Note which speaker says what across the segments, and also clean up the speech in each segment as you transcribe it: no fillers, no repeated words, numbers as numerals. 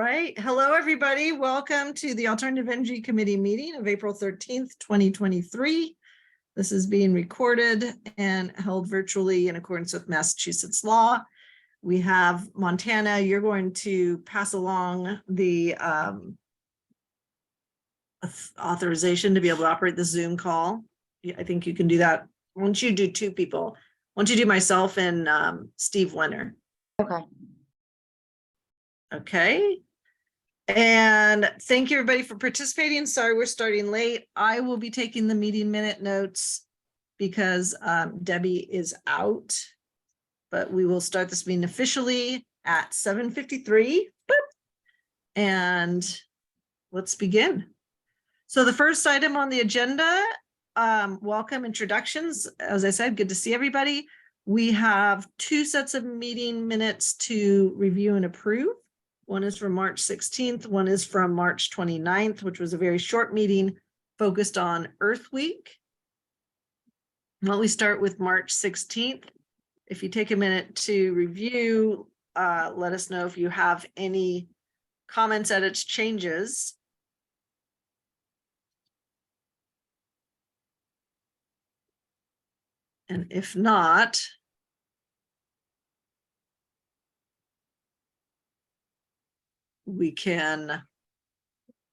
Speaker 1: right. Hello, everybody. Welcome to the Alternative Energy Committee meeting of April 13th, 2023. This is being recorded and held virtually in accordance with Massachusetts law. We have Montana. You're going to pass along the authorization to be able to operate the Zoom call. I think you can do that. Once you do two people, once you do myself and Steve Wenner.
Speaker 2: Okay.
Speaker 1: Okay. And thank you everybody for participating. Sorry, we're starting late. I will be taking the meeting minute notes because Debbie is out, but we will start this meeting officially at 7:53. And let's begin. So the first item on the agenda, welcome introductions. As I said, good to see everybody. We have two sets of meeting minutes to review and approve. One is from March 16th, one is from March 29th, which was a very short meeting focused on Earth Week. Well, we start with March 16th. If you take a minute to review, let us know if you have any comments, edits, changes. And if not,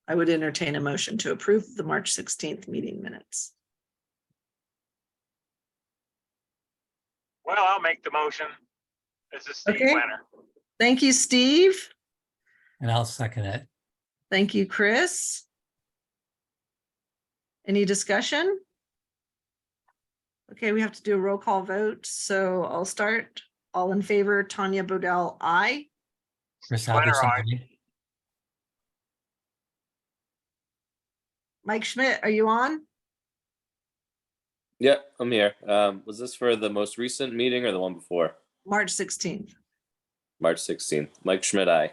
Speaker 1: I would entertain a motion to approve the March 16th meeting minutes.
Speaker 3: Well, I'll make the motion. This is Steve Wenner.
Speaker 1: Thank you, Steve.
Speaker 4: And I'll second it.
Speaker 1: Thank you, Chris. Any discussion? Okay, we have to do a roll call vote. So I'll start. All in favor, Tanya Bodell, aye.
Speaker 4: Chris
Speaker 3: Wenner,
Speaker 4: Albertson,
Speaker 3: aye.
Speaker 4: aye.
Speaker 1: Mike Schmidt, are you on?
Speaker 5: Yeah, I'm here. Was this for the most recent meeting or the one before?
Speaker 1: March 16th.
Speaker 5: March 16th. Mike Schmidt, aye.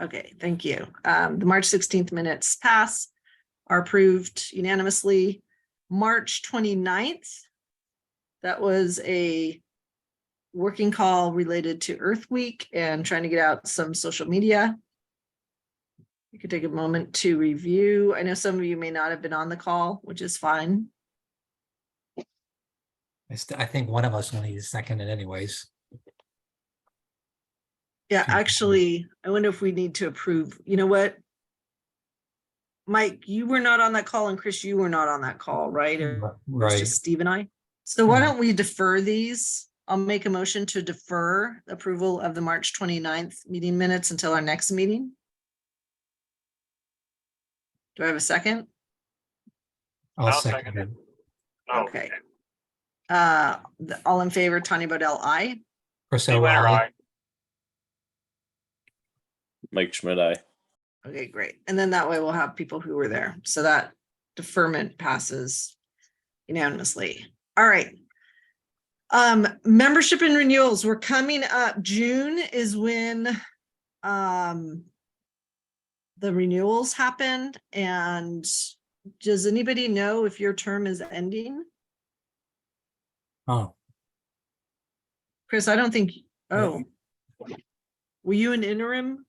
Speaker 1: Okay, thank you. The March 16th minutes are approved unanimously. March 29th, that was a working call related to Earth Week and trying to get out some social media. You could take a moment to review. I know some of you may not have been on the call, which is fine.
Speaker 4: I think one of us will need to second it anyways.
Speaker 1: Yeah, actually, I wonder if we need to approve. You know what? Mike, you were not on that call, and Chris, you were not on that call, right? It was
Speaker 4: Right.
Speaker 1: just Steve and I. So why
Speaker 4: Yeah.
Speaker 1: don't we defer these? I'll make a motion to defer approval of the March 29th meeting minutes until our next meeting. Do I have a second?
Speaker 4: I'll second it.
Speaker 3: Oh,
Speaker 1: Okay. All in favor, Tanya Bodell, aye.
Speaker 4: Chris
Speaker 3: Steve Wenner,
Speaker 4: Albertson,
Speaker 3: aye.
Speaker 5: Mike Schmidt, aye.
Speaker 1: Okay, great. And then that way we'll have people who were there. So that deferment passes unanimously. All right. Membership and renewals. We're coming up. June is when the renewals happened. And does anybody know if your term is ending?
Speaker 4: Oh,
Speaker 1: Chris, I don't think. Oh, were you an interim?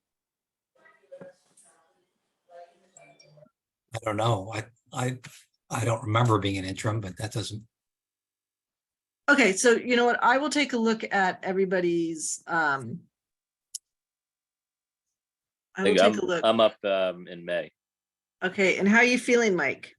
Speaker 4: I don't know. I don't remember being an interim, but that doesn't.
Speaker 1: Okay, so you know what? I will take a look at everybody's. I will
Speaker 5: Like,
Speaker 1: take a look.
Speaker 5: I'm up in May.
Speaker 1: Okay, and how are you feeling, Mike?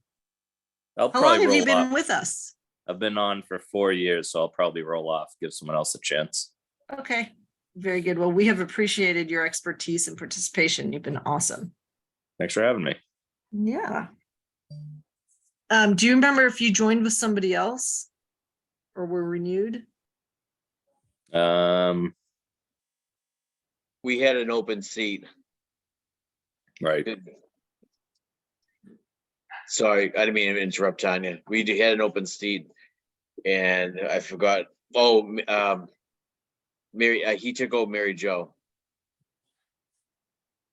Speaker 5: I'll
Speaker 1: How long
Speaker 5: probably
Speaker 1: have you
Speaker 5: roll
Speaker 1: been
Speaker 5: off.
Speaker 1: with us?
Speaker 5: I've been on for 4 years, so I'll probably roll off, give someone else a chance.
Speaker 1: Okay, very good. Well, we have appreciated your expertise and participation. You've been awesome.
Speaker 5: Thanks for having me.
Speaker 1: Yeah. Do you remember if you joined with somebody else or were renewed?
Speaker 6: We had an open seat.
Speaker 5: Right.
Speaker 6: Sorry, I didn't mean to interrupt Tanya. We had an open seat and I forgot. Oh, Mary, he took over Mary Jo.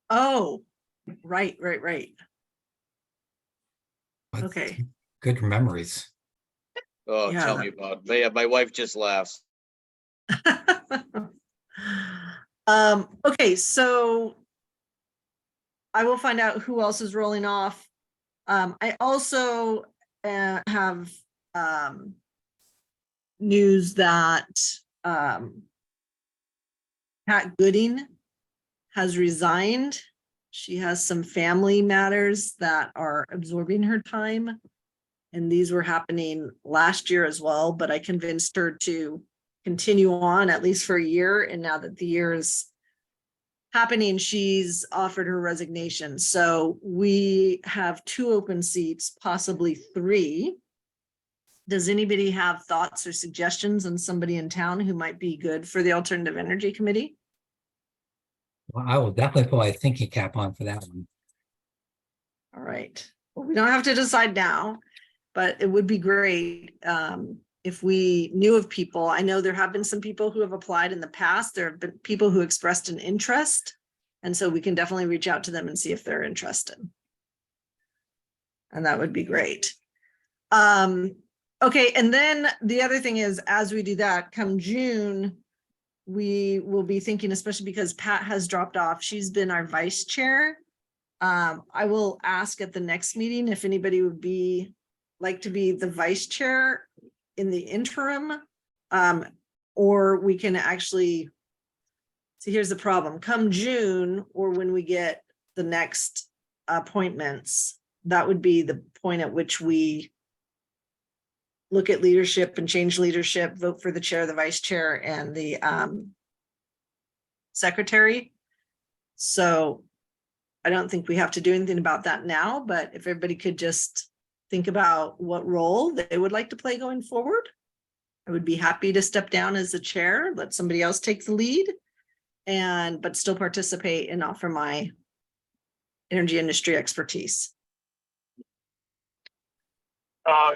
Speaker 1: Oh, right.
Speaker 4: But
Speaker 1: Okay.
Speaker 4: Good memories.
Speaker 6: Oh,
Speaker 1: Yeah.
Speaker 6: tell me about it. But yeah, my wife just laughs.
Speaker 1: Okay, so I will find out who else is rolling off. I also have news that Pat Gooding has resigned. She has some family matters that are absorbing her time. And these were happening last year as well, but I convinced her to continue on at least for a year. And now that the year is happening, she's offered her resignation. So we have 2 open seats, possibly 3. Does anybody have thoughts or suggestions on somebody in town who might be good for the Alternative Energy Committee?
Speaker 4: Well, I will definitely put my thinking cap on for that one.
Speaker 1: All right. Well, we don't have to decide now, but it would be great if we knew of people. I know there have been some people who have applied in the past. There have been people who expressed an interest. And so we can definitely reach out to them and see if they're interested. And that would be great. Okay, and then the other thing is, as we do that, come June, we will be thinking, especially because Pat has dropped off, she's been our vice chair. I will ask at the next meeting if anybody would like to be the vice chair in the interim. Or we can actually, see, here's the problem. Come June, or when we get the next appointments, that would be the point at which we look at leadership and change leadership, vote for the chair, the vice chair, and the secretary. So I don't think we have to do anything about that now, but if everybody could just think about what role they would like to play going forward, I would be happy to step down as the chair, let somebody else take the lead, but still participate and offer my energy industry expertise.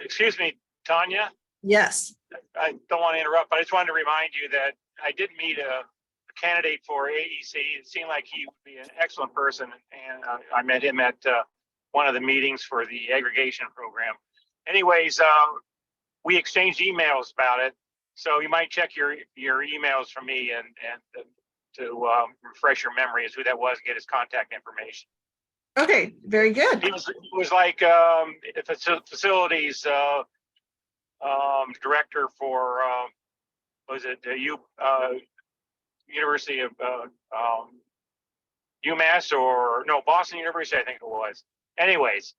Speaker 3: Excuse me, Tanya,
Speaker 1: Yes.
Speaker 3: I don't want to interrupt, but I just wanted to remind you that I did meet a candidate for AEC. It seemed like he would be an excellent person, and I met him at one of the meetings for the aggregation program. Anyways, we exchanged emails about it, so you might check your emails from me and to refresh your memory as who that was, get his contact information.
Speaker 1: Okay, very good.
Speaker 3: He was like facilities director for was it University of UMass, or no, Boston University, I think it was. Anyways,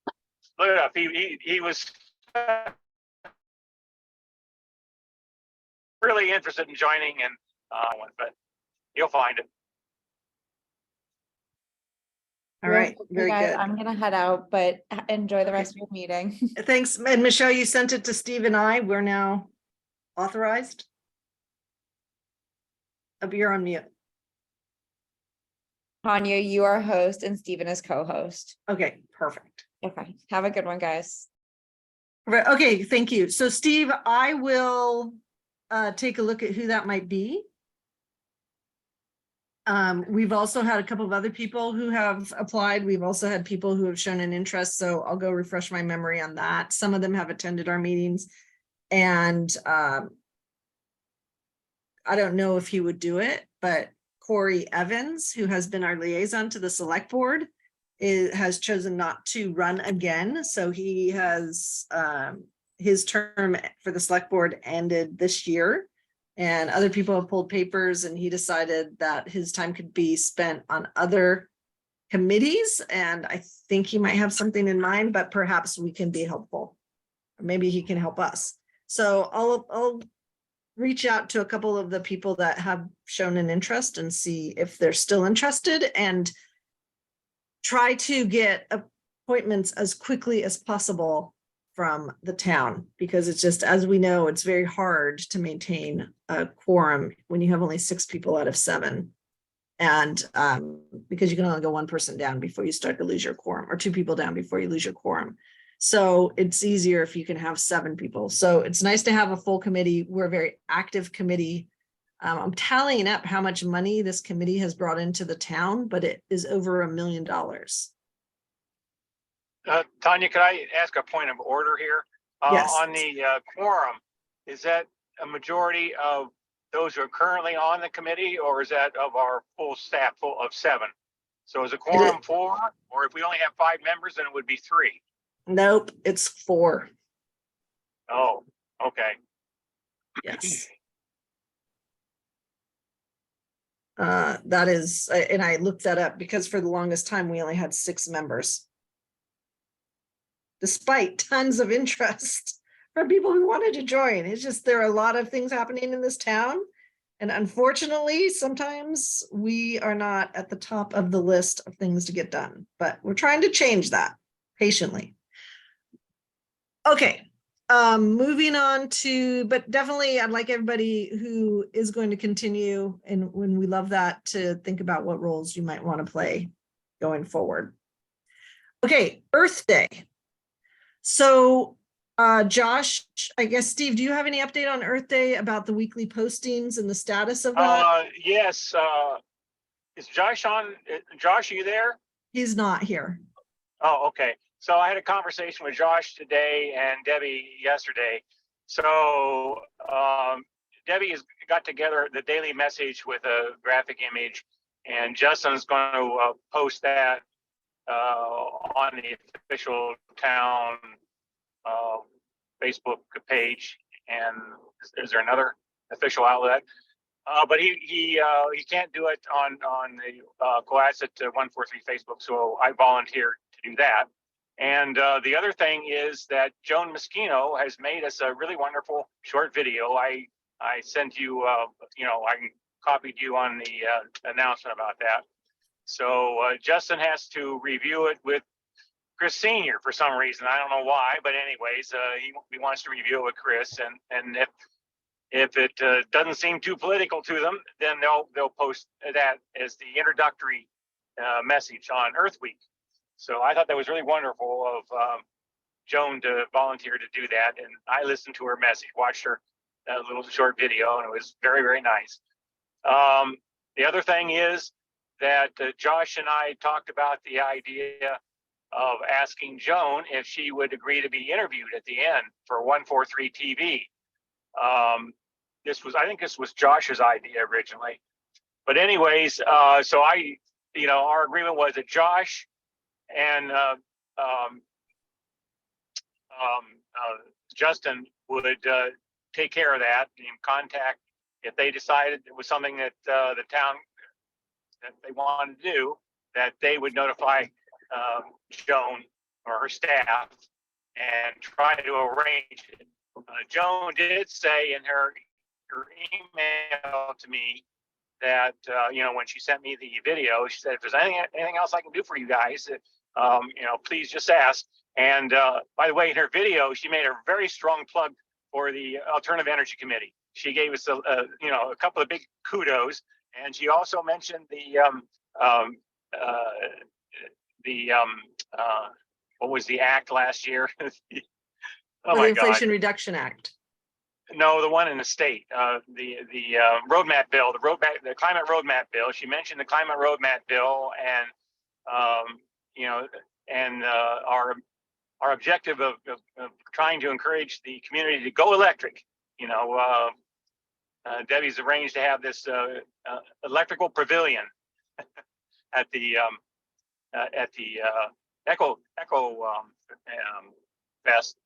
Speaker 3: look it up. He was really interested in joining, and but you'll find it.
Speaker 1: All right,
Speaker 2: Well,
Speaker 1: very
Speaker 2: guys,
Speaker 1: good.
Speaker 2: I'm gonna head out, but enjoy the rest of your meeting.
Speaker 1: Thanks. And Michelle, you sent it to Steve and I. We're now authorized. You're on mute.
Speaker 2: Tanya, you are host and Stephen is co-host.
Speaker 1: Okay, perfect.
Speaker 2: Okay, have a good one, guys.
Speaker 1: Right, okay, thank you. So Steve, I will take a look at who that might be. We've also had a couple of other people who have applied. We've also had people who have shown an interest, so I'll go refresh my memory on that. Some of them have attended our meetings, and I don't know if he would do it, but Corey Evans, who has been our liaison to the select board, has chosen not to run again. So he has his term for the select board ended this year, and other people have pulled papers, and he decided that his time could be spent on other committees. And I think he might have something in mind, but perhaps we can be helpful. Or maybe he can help us. So I'll reach out to a couple of the people that have shown an interest and see if they're still interested, and try to get appointments as quickly as possible from the town, because it's just, as we know, it's very hard to maintain a quorum when you have only 6 people out of 7. And because you can only go 1 person down before you start to lose your quorum, or 2 people down before you lose your quorum. So it's easier if you can have 7 people. So it's nice to have a full committee. We're a very active committee. I'm tallying up how much money this committee has brought into the town, but it is over $1 million.
Speaker 3: Tanya, could I ask a point of order here?
Speaker 1: Yes.
Speaker 3: On the quorum, is that a majority of those who are currently on the committee, or is that of our full staff, full of 7? So is a quorum 4, or if we only have 5 members, then it would be 3?
Speaker 1: Nope, it's 4.
Speaker 3: Oh, okay.
Speaker 1: Yes. That is, and I looked that up because for the longest time, we only had 6 members. Despite tons of interest from people who wanted to join. It's just, there are a lot of things happening in this town. And unfortunately, sometimes we are not at the top of the list of things to get done, but we're trying to change that patiently. Okay, moving on to, but definitely I'd like everybody who is going to continue, and when we love that, to think about what roles you might want to play going forward. Okay, Earth Day. So Josh, I guess, Steve, do you have any update on Earth Day about the weekly postings and the status of that?
Speaker 3: Yes. Is Josh on? Josh, are you there?
Speaker 1: He's not here.
Speaker 3: Oh, okay. So I had a conversation with Josh today and Debbie yesterday. So Debbie has got together the daily message with a graphic image, and Justin's going to post that on the official town Facebook page. And is there another official outlet? But he can't do it on the Cohasset 143 Facebook, so I volunteered to do that. And the other thing is that Joan Moschino has made us a really wonderful short video. I sent you, I copied you on the announcement about that. So Justin has to review it with Chris Senior for some reason. I don't know why, but anyways, he wants to review it with Chris, and if it doesn't seem too political to them, then they'll post that as the introductory message on Earth Week. So I thought that was really wonderful of Joan to volunteer to do that, and I listened to her message, watched her little short video, and it was very, very nice. The other thing is that Josh and I talked about the idea of asking Joan if she would agree to be interviewed at the end for 143 TV. I think this was Josh's idea originally, but anyways, so our agreement was that Josh and Justin would take care of that and contact if they decided it was something that the town that they wanted to do, that they would notify Joan or her staff and try to arrange it. Joan did say in her email to me that when she sent me the video, she said, if there's anything else I can do for you guys, please just ask. And by the way, in her video, she made a very strong plug for the Alternative Energy Committee. She gave us a couple of big kudos, and she also mentioned what was the act last year?
Speaker 1: The Inflation Reduction Act.
Speaker 3: No, the one in the state, the roadmap bill, the climate roadmap bill. She mentioned the climate roadmap bill, and our objective of trying to encourage the community to go electric. Debbie's arranged to have this electrical pavilion at the Echo Fest.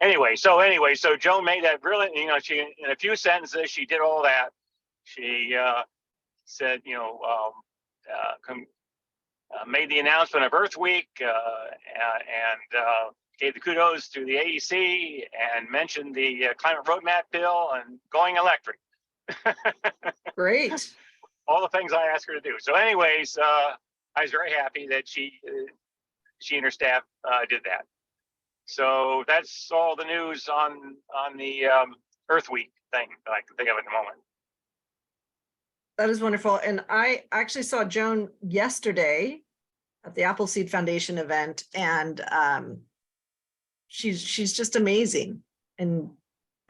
Speaker 3: Anyway, so Joan made that really, she, in a few sentences, she did all that. She said, made the announcement of Earth Week and gave the kudos to the AEC and mentioned the climate roadmap bill and going electric.
Speaker 1: Great.
Speaker 3: All the things I asked her to do. So anyways, I was very happy that she and her staff did that. So that's all the news on the Earth Week thing that I can think of at the moment.
Speaker 1: That is wonderful. And I actually saw Joan yesterday at the Appleseed Foundation event, and she's just amazing. And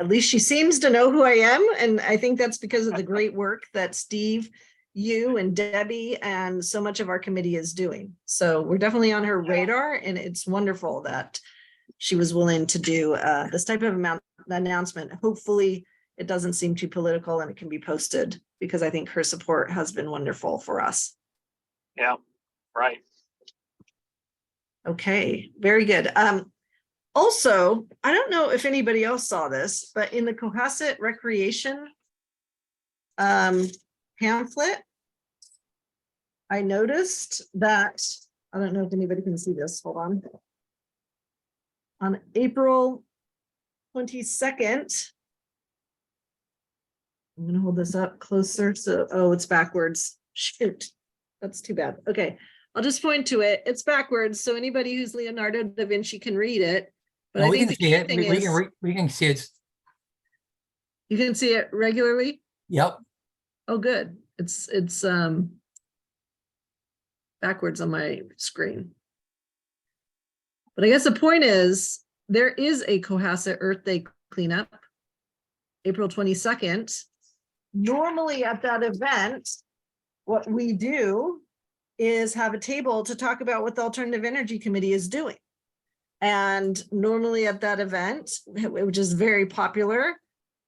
Speaker 1: at least she seems to know who I am. And I think that's because of the great work that Steve, you and Debbie and so much of our committee is doing. So we're definitely on her radar, and it's wonderful that she was willing to do this type of announcement. Hopefully it doesn't seem too political and it can be posted, because I think her support has been wonderful for us.
Speaker 3: Yeah. Right.
Speaker 1: Okay, very good. Also, I don't know if anybody else saw this, but in the Cohasset Recreation pamphlet, I noticed that, I don't know if anybody can see this, hold on. On April 22nd, I'm gonna hold this up closer, so, oh, it's backwards, shoot, that's too bad. Okay, I'll just point to it, it's backwards, so anybody who's Leonardo da Vinci can read it. But
Speaker 4: Well,
Speaker 1: I
Speaker 4: we
Speaker 1: think
Speaker 4: can
Speaker 1: the
Speaker 4: see
Speaker 1: key
Speaker 4: it.
Speaker 1: thing
Speaker 4: We
Speaker 1: is,
Speaker 4: we can see it.
Speaker 1: you can see it regularly.
Speaker 4: Yep.
Speaker 1: Oh, good. It's backwards on my screen. But I guess the point is, there is a Cohasset Earth Day cleanup, April 22nd. Normally at that event, what we do is have a table to talk about what the Alternative Energy Committee is doing. And normally at that event, which is very popular,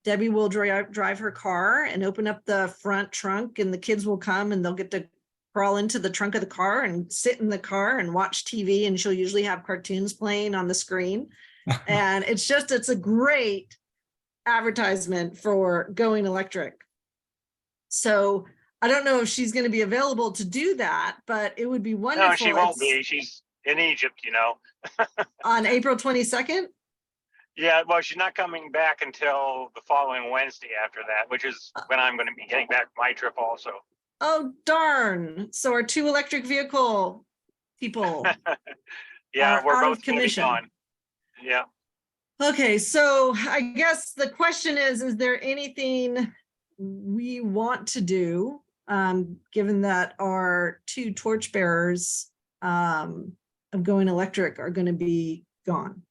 Speaker 1: Debbie will drive her car and open up the front trunk, and the kids will come and they'll get to crawl into the trunk of the car and sit in the car and watch TV. And she'll usually have cartoons playing on the screen. And it's a great advertisement for going electric. So I don't know if she's going to be available to do that, but it would be wonderful.
Speaker 3: No, she won't be. She's in Egypt, you know.
Speaker 1: On April 22nd?
Speaker 3: Yeah, well, she's not coming back until the following Wednesday after that, which is when I'm going to be getting back from my trip also.
Speaker 1: Oh, darn. So our 2 electric vehicle people.
Speaker 3: Yeah,
Speaker 1: Are
Speaker 3: we're
Speaker 1: out of
Speaker 3: both going to be
Speaker 1: commission.
Speaker 3: gone. Yeah.
Speaker 1: Okay, so I guess the question is there anything we want to do, given that our 2 torchbearers of going electric are going to be gone?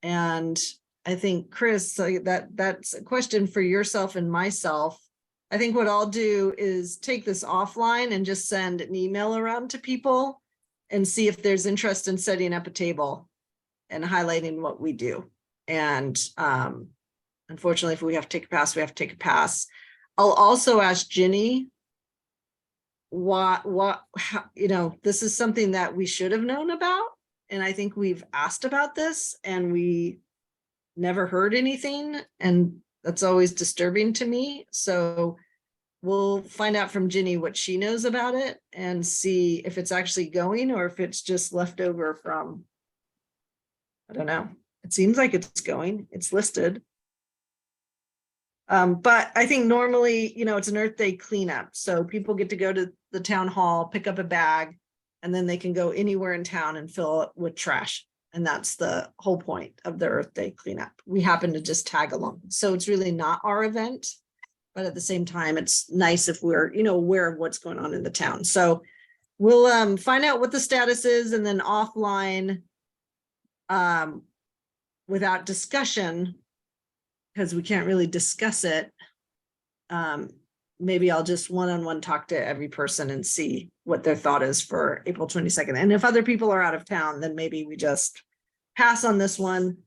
Speaker 1: And I think, Chris, that's a question for yourself and myself. I think what I'll do is take this offline and just send an email around to people and see if there's interest in setting up a table and highlighting what we do. And unfortunately, if we have to take a pass, we have to take a pass. I'll also ask Ginny this is something that we should have known about. And I think we've asked about this and we never heard anything. And that's always disturbing to me. So we'll find out from Ginny what she knows about it and see if it's actually going or if it's just left over from, I don't know. It seems like it's going, it's listed. But I think normally, it's an Earth Day cleanup. So people get to go to the town hall, pick up a bag, and then they can go anywhere in town and fill it with trash. And that's the whole point of the Earth Day cleanup. We happen to just tag along. So it's really not our event, but at the same time, it's nice if we're, aware of what's going on in the town. So we'll find out what the status is, and then offline, without discussion, because we can't really discuss it. Maybe I'll just one-on-one talk to every person and see what their thought is for April 22nd. And if other people are out of town, then maybe we just pass on this one,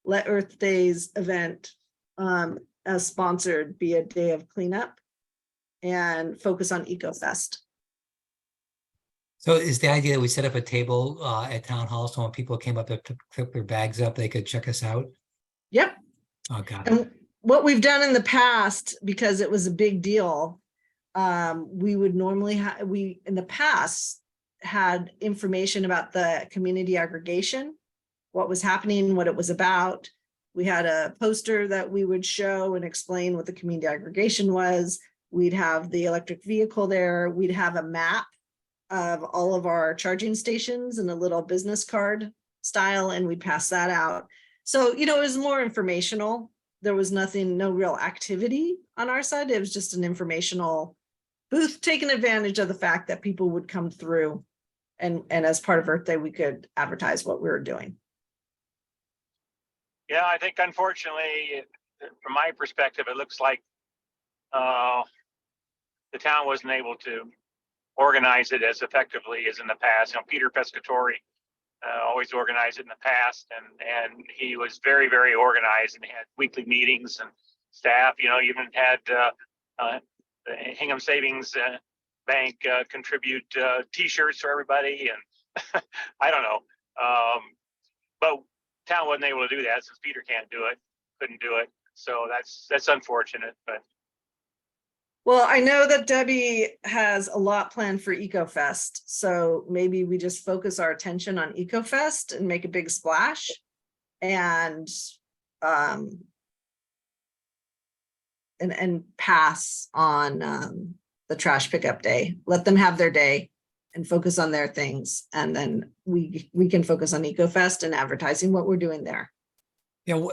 Speaker 1: let Earth Day's event as sponsored be a day of cleanup and focus on EcoFest.
Speaker 4: So is the idea that we set up a table at town hall, so when people came up to pick their bags up, they could check us out?
Speaker 1: Yep.
Speaker 4: Oh, God.
Speaker 1: And what we've done in the past, because it was a big deal, we would normally in the past had information about the community aggregation, what was happening, what it was about. We had a poster that we would show and explain what the community aggregation was. We'd have the electric vehicle there. We'd have a map of all of our charging stations in a little business card style, and we'd pass that out. So, it was more informational. There was no real activity on our side. It was just an informational booth, taking advantage of the fact that people would come through, and as part of Earth Day, we could advertise what we were doing.
Speaker 3: Yeah, I think unfortunately, from my perspective, it looks like the town wasn't able to organize it as effectively as in the past. Peter Pescatori always organized it in the past, and he was very, very organized, and had weekly meetings and staff. Even had the Hingham Savings bank contribute T-shirts for everybody, and I don't know. But town wasn't able to do that since Peter couldn't do it. So that's unfortunate, but
Speaker 1: Well, I know that Debbie has a lot planned for EcoFest, so maybe we just focus our attention on EcoFest and make a big splash. And and pass on the trash pickup day. Let them have their day and focus on their things. And then we can focus on EcoFest and advertising what we're doing there.
Speaker 4: Yeah,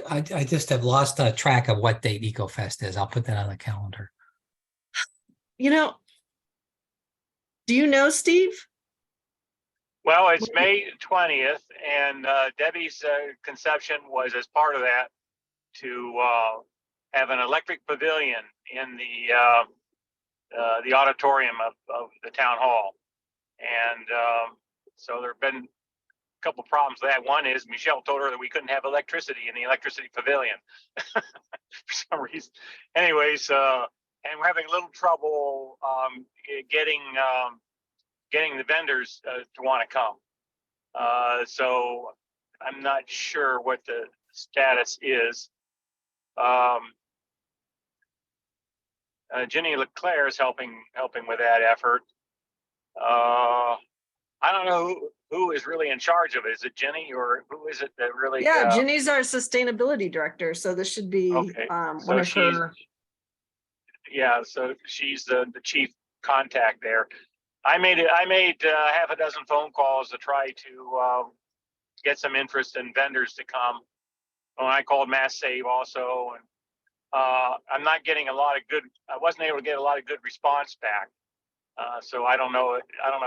Speaker 4: I just have lost track of what date EcoFest is. I'll put that on the calendar.
Speaker 1: You know, do you know, Steve?
Speaker 3: well, it's May 20th, and Debbie's conception was as part of that to have an electric pavilion in the auditorium of the town hall. And so there have been a couple problems with that. One is Michelle told her that we couldn't have electricity in the electricity pavilion for some reason. Anyways, and we're having a little trouble getting the vendors to want to come. So I'm not sure what the status is. Jenny Leclerc is helping with that effort. I don't know who is really in charge of it. Is it Jenny, or who is it that really?
Speaker 1: Yeah, Ginny's our sustainability director, so this should be
Speaker 3: Okay,
Speaker 1: one
Speaker 3: so
Speaker 1: of her.
Speaker 3: Yeah, so she's the chief contact there. I made half a dozen phone calls to try to get some interest in vendors to come. I called Mass Save also, and I'm not getting I wasn't able to get a lot of good response back. So I don't know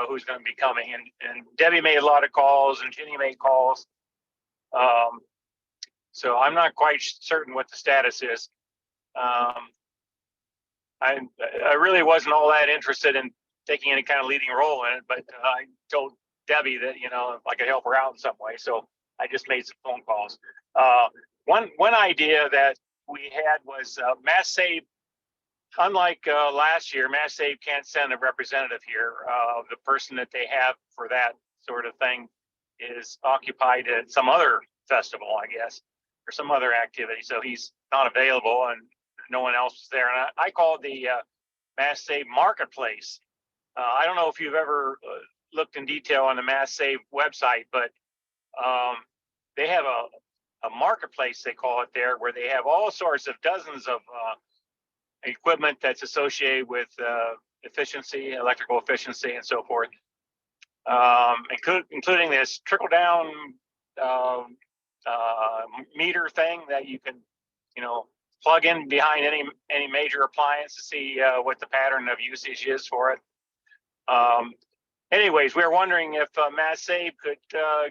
Speaker 3: who's going to be coming. And Debbie made a lot of calls, and Ginny made calls. So I'm not quite certain what the status is. I really wasn't all that interested in taking any kind of leading role in it, but I told Debbie that, I could help her out in some way. So I just made some phone calls. One idea that we had was Mass Save. Unlike last year, Mass Save can't send a representative here. The person that they have for that sort of thing is occupied at some other festival, I guess, or some other activity. So he's not available, and no one else is there. And I called the Mass Save Marketplace. I don't know if you've ever looked in detail on the Mass Save website, but they have a marketplace, they call it there, where they have all sorts of dozens of equipment that's associated with efficiency, electrical efficiency, and so forth, including this trickle down meter thing that you can, plug in behind any major appliance to see what the pattern of usage is for it. Anyways, we were wondering if Mass Save could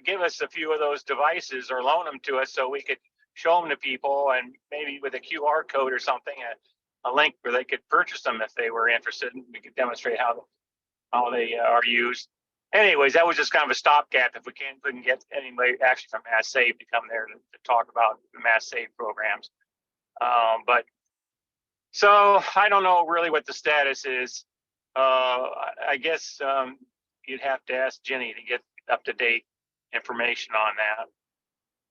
Speaker 3: give us a few of those devices or loan them to us so we could show them to people, and maybe with a QR code or something, a link where they could purchase them if they were interested, and we could demonstrate how they are used. Anyways, that was just kind of a stopgap if we couldn't get anybody actually from Mass Save to come there to talk about the Mass Save programs. But so I don't know really what the status is. I guess you'd have to ask Jenny to get up to date information on that.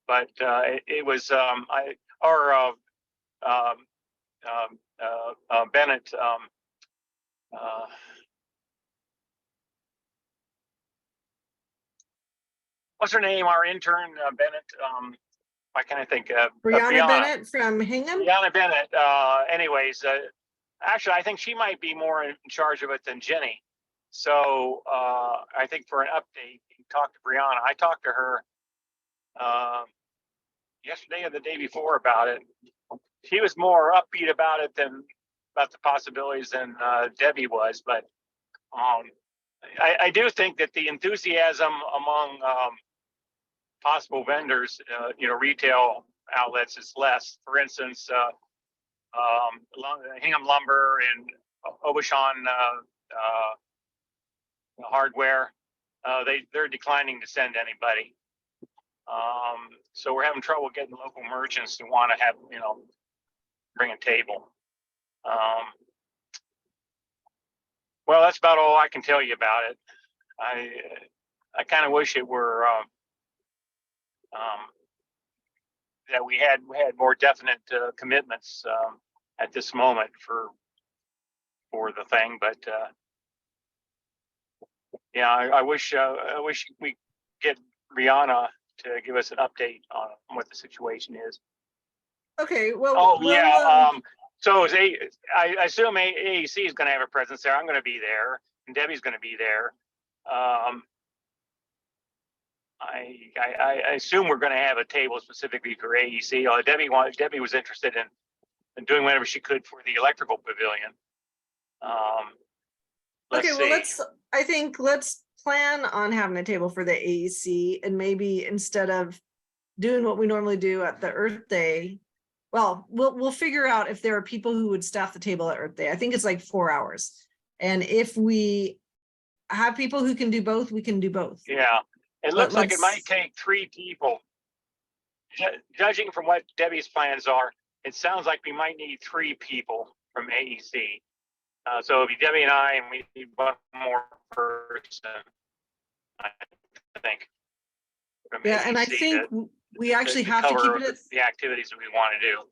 Speaker 3: But it was Bennett. What's her name? Our intern, Bennett. Why can't I think?
Speaker 1: Brianna Bennett from Hingham.
Speaker 3: Brianna Bennett. Anyways, actually, I think she might be more in charge of it than Jenny. So I think for an update, you talk to Brianna. I talked to her yesterday or the day before about it. She was more upbeat about it about the possibilities than Debbie was. But I do think that the enthusiasm among possible vendors, retail outlets is less. For instance, Hingham Lumber and Obashan Hardware, they're declining to send anybody. So we're having trouble getting local merchants to want to have, bring a table. Well, that's about all I can tell you about it. I kind of wish it were that we had more definite commitments at this moment for the thing, but yeah, I wish we get Rihanna to give us an update on what the situation is.
Speaker 1: Okay, well.
Speaker 3: Oh
Speaker 1: we'll,
Speaker 3: yeah, so I assume AEC is going to have a presence there. I'm going to be there, and Debbie's going to be there. I assume we're going to have a table specifically for AEC. Debbie was interested in doing whatever she could for the electrical pavilion.
Speaker 1: Okay, well,
Speaker 3: see.
Speaker 1: I think let's plan on having a table for the AEC, and maybe instead of doing what we normally do at the Earth Day, well, we'll figure out if there are people who would staff the table at Earth Day. I think it's like 4 hours. And if we have people who can do both, we can do both.
Speaker 3: Yeah, it looks like it might
Speaker 1: Let's-
Speaker 3: take 3 people. Judging from what Debbie's plans are, it sounds like we might need 3 people from AEC. So it'll be Debbie and I, and we need one more person, I think. from
Speaker 1: Yeah, and I
Speaker 3: AEC
Speaker 1: think we actually have to
Speaker 3: cover
Speaker 1: keep it at,
Speaker 3: the activities that we want to do.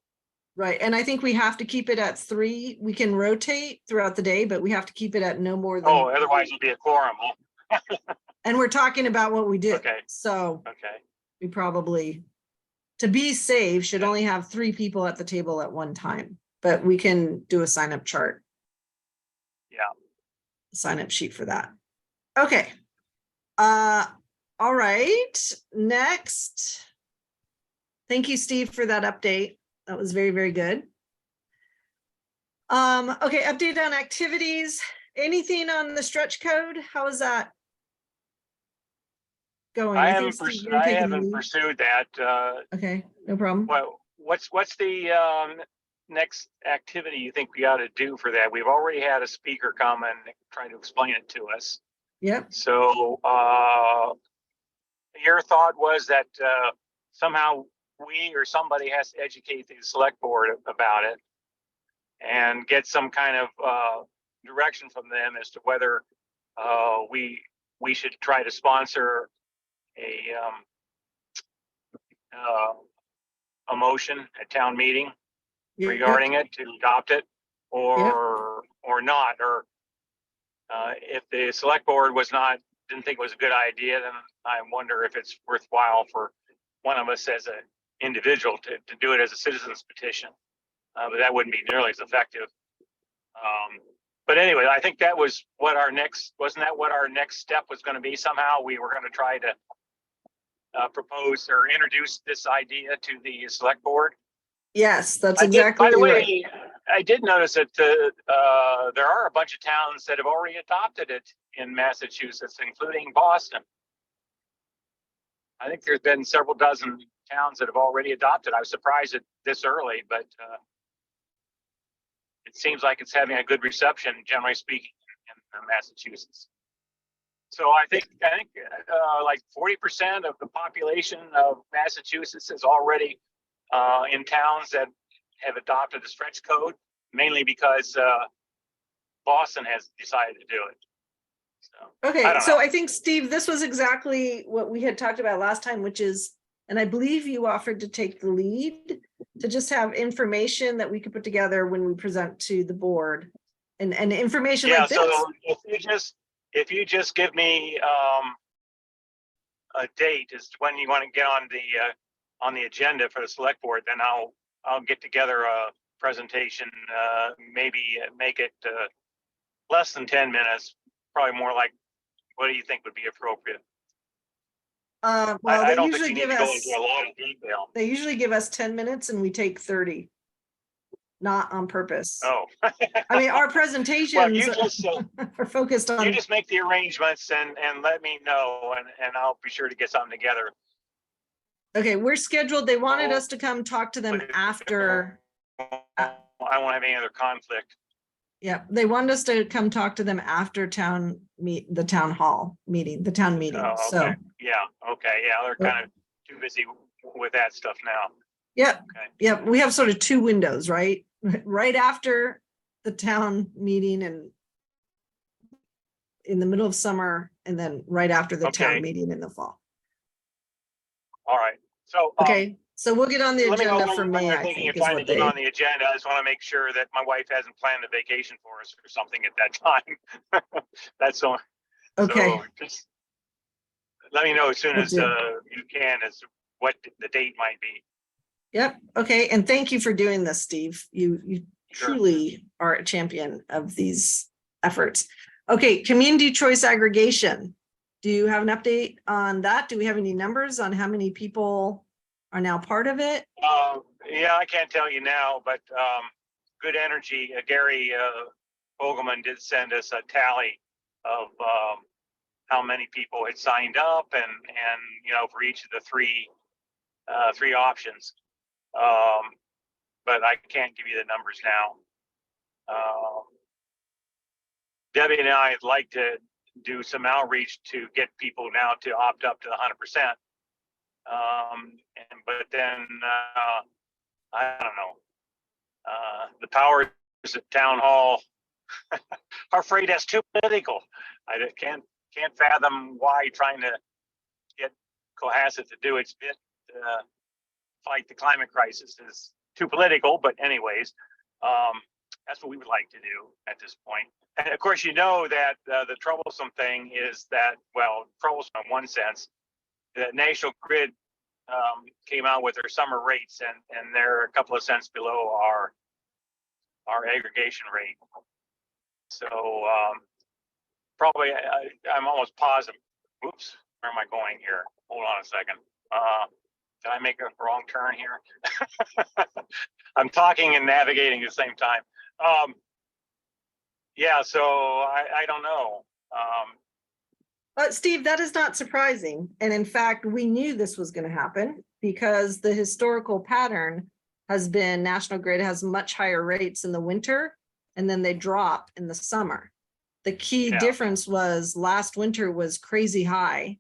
Speaker 1: right, and I think we have to keep it at 3. We can rotate throughout the day, but we have to keep it at no more than.
Speaker 3: Oh, otherwise it'll be a quorum. Huh?
Speaker 1: And we're talking about what we did.
Speaker 3: Okay.
Speaker 1: So
Speaker 3: Okay.
Speaker 1: we probably, to be safe, should only have 3 people at the table at one time, but we can do a sign up chart.
Speaker 3: Yeah.
Speaker 1: Sign up sheet for that. Okay. All right, next. Thank you, Steve, for that update. That was very, very good. Okay, update on activities. Anything on the stretch code? How is that going?
Speaker 3: I
Speaker 1: think,
Speaker 3: haven't,
Speaker 1: Steve, you're
Speaker 3: I
Speaker 1: taking the
Speaker 3: haven't
Speaker 1: lead?
Speaker 3: pursued that.
Speaker 1: Okay, no problem.
Speaker 3: Well, what's the next activity you think we ought to do for that? We've already had a speaker come and try to explain it to us.
Speaker 1: Yep.
Speaker 3: So your thought was that somehow we or somebody has to educate the select board about it and get some kind of direction from them as to whether we should try to sponsor a motion at town meeting
Speaker 1: Yep.
Speaker 3: regarding it to adopt it or not, or if the select board didn't think it was a good idea, then I wonder if it's worthwhile for one of us as an individual to do it as a citizen's petition. But that wouldn't be nearly as effective. But anyway, I think that was wasn't that what our next step was going to be? Somehow we were going to try to propose or introduce this idea to the select board.
Speaker 1: Yes, that's exactly
Speaker 3: By the
Speaker 1: right.
Speaker 3: way, I did notice that there are a bunch of towns that have already adopted it in Massachusetts, including Boston. I think there's been several dozen towns that have already adopted. I was surprised at this early, but it seems like it's having a good reception, generally speaking, in Massachusetts. So I think like 40% of the population of Massachusetts is already in towns that have adopted the stretch code, mainly because Boston has decided to do it. So,
Speaker 1: Okay, so I think, Steve, this was exactly what we had talked about last time, which is, and I believe you offered to take the lead, to just have information that we could put together when we present to the board, and information like this.
Speaker 3: So if you just give me a date as to when you want to get on the agenda for the select board, then I'll get together a presentation, maybe make it less than 10 minutes, probably more like, what do you think would be appropriate?
Speaker 1: Well,
Speaker 3: I
Speaker 1: they
Speaker 3: don't
Speaker 1: usually
Speaker 3: think you
Speaker 1: give
Speaker 3: need to go
Speaker 1: us,
Speaker 3: into a lot of detail.
Speaker 1: they usually give us 10 minutes and we take 30, not on purpose.
Speaker 3: Oh.
Speaker 1: I mean, our
Speaker 3: Well,
Speaker 1: presentations
Speaker 3: you just
Speaker 1: are focused on.
Speaker 3: you just make the arrangements and let me know, and I'll be sure to get something together.
Speaker 1: Okay, we're scheduled. They wanted
Speaker 3: Oh.
Speaker 1: us to come talk to them after.
Speaker 3: I won't have any other conflict.
Speaker 1: Yeah, they wanted us to come talk to them after the town meeting. The town meeting.
Speaker 3: Oh,
Speaker 1: So,
Speaker 3: okay. Yeah. Okay. Yeah. They're kind of too busy with that stuff now.
Speaker 1: yeah,
Speaker 3: Okay.
Speaker 1: yeah, we have sort of 2 windows, right? Right after the town meeting and in the middle of summer and then right after the
Speaker 3: Okay.
Speaker 1: town meeting in the fall.
Speaker 3: All right. So,
Speaker 1: Okay, so we'll get on the
Speaker 3: let me know
Speaker 1: agenda for
Speaker 3: when
Speaker 1: May,
Speaker 3: you're
Speaker 1: I
Speaker 3: thinking
Speaker 1: think,
Speaker 3: of
Speaker 1: is
Speaker 3: trying to
Speaker 1: what
Speaker 3: get
Speaker 1: they,
Speaker 3: on the agenda. I just want to make sure that my wife hasn't planned a vacation for us or something at that time. That's all.
Speaker 1: okay,
Speaker 3: So just let me know as soon
Speaker 1: Will
Speaker 3: as
Speaker 1: do.
Speaker 3: you can as what the date might be.
Speaker 1: yep, okay, and thank you for doing this, Steve. You
Speaker 3: Sure.
Speaker 1: truly are a champion of these efforts. Okay, community choice aggregation. Do you have an update on that? Do we have any numbers on how many people are now part of it?
Speaker 3: Yeah, I can't tell you now, but Good Energy, Gary Vogelman did send us a tally of how many people had signed up and for each of the three options. But I can't give you the numbers now. Debbie and I'd like to do some outreach to get people now to opt up to 100%. But then I don't know. The powers at town hall are afraid that's too political. I can't fathom why trying to get Cohasset to do its bit to fight the climate crisis is too political. But anyways, that's what we would like to do at this point. And of course, you know that the troublesome thing is that, well, troublesome in one sense, that National Grid came out with their summer rates, and they're a couple of cents below our aggregation rate. So probably I'm almost positive. Oops, where am I going here? Hold on a second. Did I make a wrong turn here? I'm talking and navigating at the same time. Yeah, so I don't know.
Speaker 1: But Steve, that is not surprising. And in fact, we knew this was going to happen because the historical pattern has been National Grid has much higher rates in the winter and then they drop in the summer. The key difference was last winter was crazy high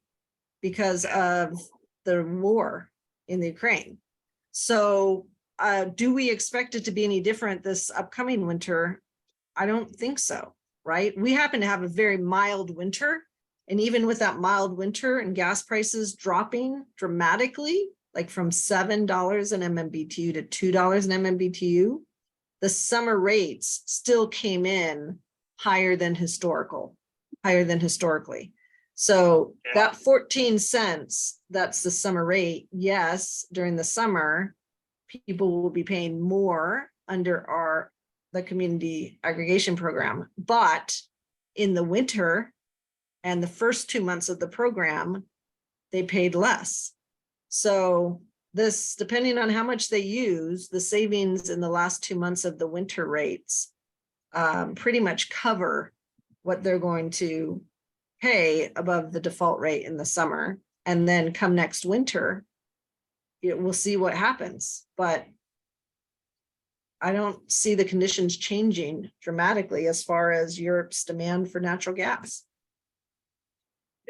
Speaker 1: because of the war in the Ukraine. So do we expect it to be any different this upcoming winter? I don't think so, right? We happen to have a very mild winter. And even with that mild winter and gas prices dropping dramatically, like from $7 an MMBTU to $2 an MMBTU, the summer rates still came in higher than historically. So that 14 cents, that's the summer rate. Yes, during the summer, people will be paying more under the community aggregation program, but in the winter and the first 2 months of the program, they paid less. So this, depending on how much they use, the savings in the last 2 months of the winter rates pretty much cover what they're going to pay above the default rate in the summer. And then come next winter, we'll see what happens. But I don't see the conditions changing dramatically as far as Europe's demand for natural gas.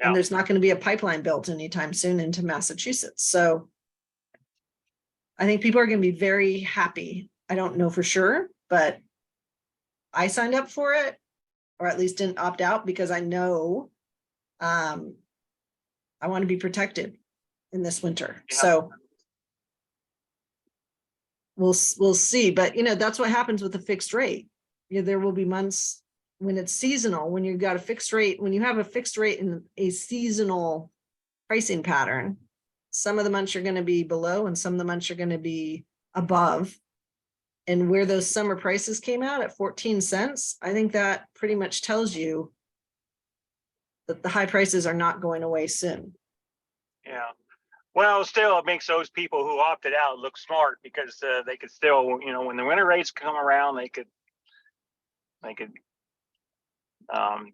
Speaker 1: And there's not going to be a pipeline built anytime soon into Massachusetts. So I think people are going to be very happy. I don't know for sure, but I signed up for it, or at least didn't opt out because I know I want to be protected in this winter. So we'll see. But that's what happens with a fixed rate. There will be months when it's seasonal, when you've got a fixed rate, when you have a fixed rate in a seasonal pricing pattern, some of the months you're going to be below and some of the months you're going to be above. And where those summer prices came out at 14 cents, I think that pretty much tells you that the high prices are not going away soon.
Speaker 3: Yeah. Well, still, it makes those people who opted out look smart because they could still, when the winter rates come around, they could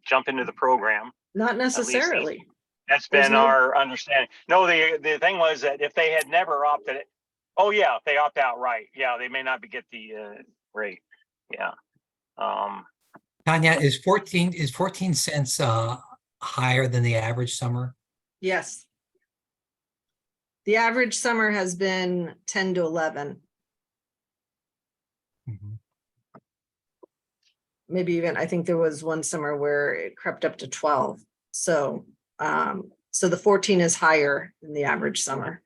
Speaker 3: jump into the program.
Speaker 1: Not necessarily.
Speaker 3: That's been our understanding. No, the thing was that if they had never opted it, if they opt out, right? Yeah, they may not get the rate. Yeah.
Speaker 4: Tanya, is 14 cents higher than the average summer?
Speaker 1: Yes. The average summer has been 10 to 11.
Speaker 4: Mhm.
Speaker 1: maybe even, I think there was one summer where it crept up to 12. So, so the 14 is higher than the average summer.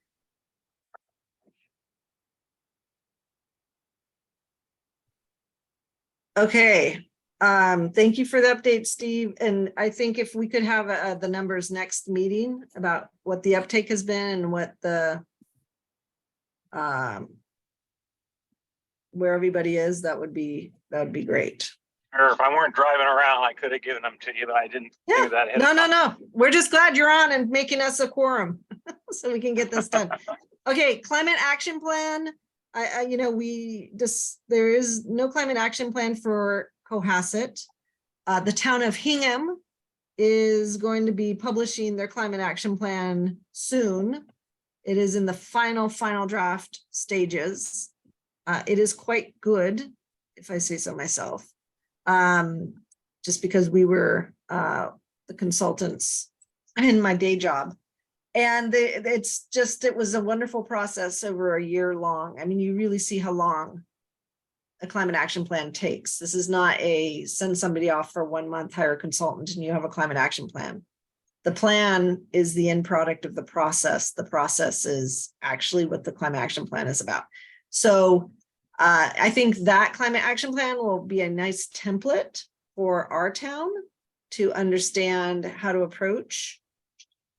Speaker 1: Okay, thank you for the update, Steve. And I think if we could have the numbers next meeting about what the uptake has been and what the where everybody is, that would be great.
Speaker 3: Or if I weren't driving around, I could have given them to you, but I didn't
Speaker 1: Yeah,
Speaker 3: do that. ahead
Speaker 1: no,
Speaker 3: of
Speaker 1: no,
Speaker 3: time.
Speaker 1: no. We're just glad you're on and making us a quorum so we can get this done. Okay, climate action plan. You know, there is no climate action plan for Cohasset. The town of Hingham is going to be publishing their climate action plan soon. It is in the final draft stages. It is quite good, if I say so myself. Just because we were the consultants in my day job. And it was a wonderful process over a year long. I mean, you really see how long a climate action plan takes. This is not a send somebody off for 1 month, hire a consultant, and you have a climate action plan. The plan is the end product of the process. The process is actually what the climate action plan is about. So I think that climate action plan will be a nice template for our town to understand how to approach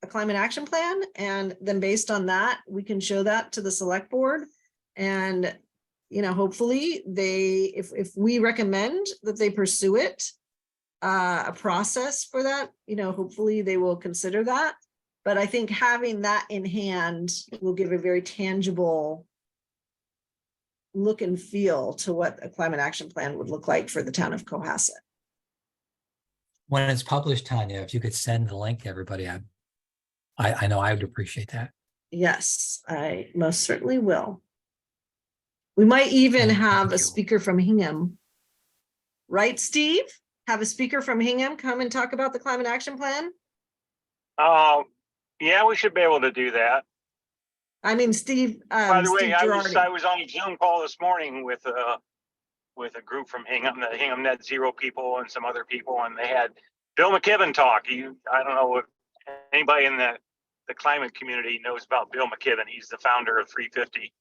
Speaker 1: a climate action plan. And then based on that, we can show that to the select board. And, you know, hopefully if we recommend that they pursue it, a process for that, you know, hopefully they will consider that. But I think having that in hand will give a very tangible look and feel to what a climate action plan would look like for the town of Cohasset.
Speaker 4: When it's published, Tanya, if you could send the link to everybody, I know I would appreciate that.
Speaker 1: Yes, I most certainly will. We might even
Speaker 4: Thank
Speaker 1: have a
Speaker 4: you.
Speaker 1: speaker from Hingham. Right, Steve? Have a speaker from Hingham come and talk about the climate action plan?
Speaker 3: Yeah, we should be able to do that.
Speaker 1: I mean, Steve.
Speaker 3: By the way,
Speaker 1: Steve
Speaker 3: I
Speaker 1: Girardi.
Speaker 3: was on a Zoom call this morning with a group from Hingham, the Hingham Net Zero people and some other people, and they had Bill McKibben talk. I don't know if anybody in the climate community knows about Bill McKibben. He's the founder of 350,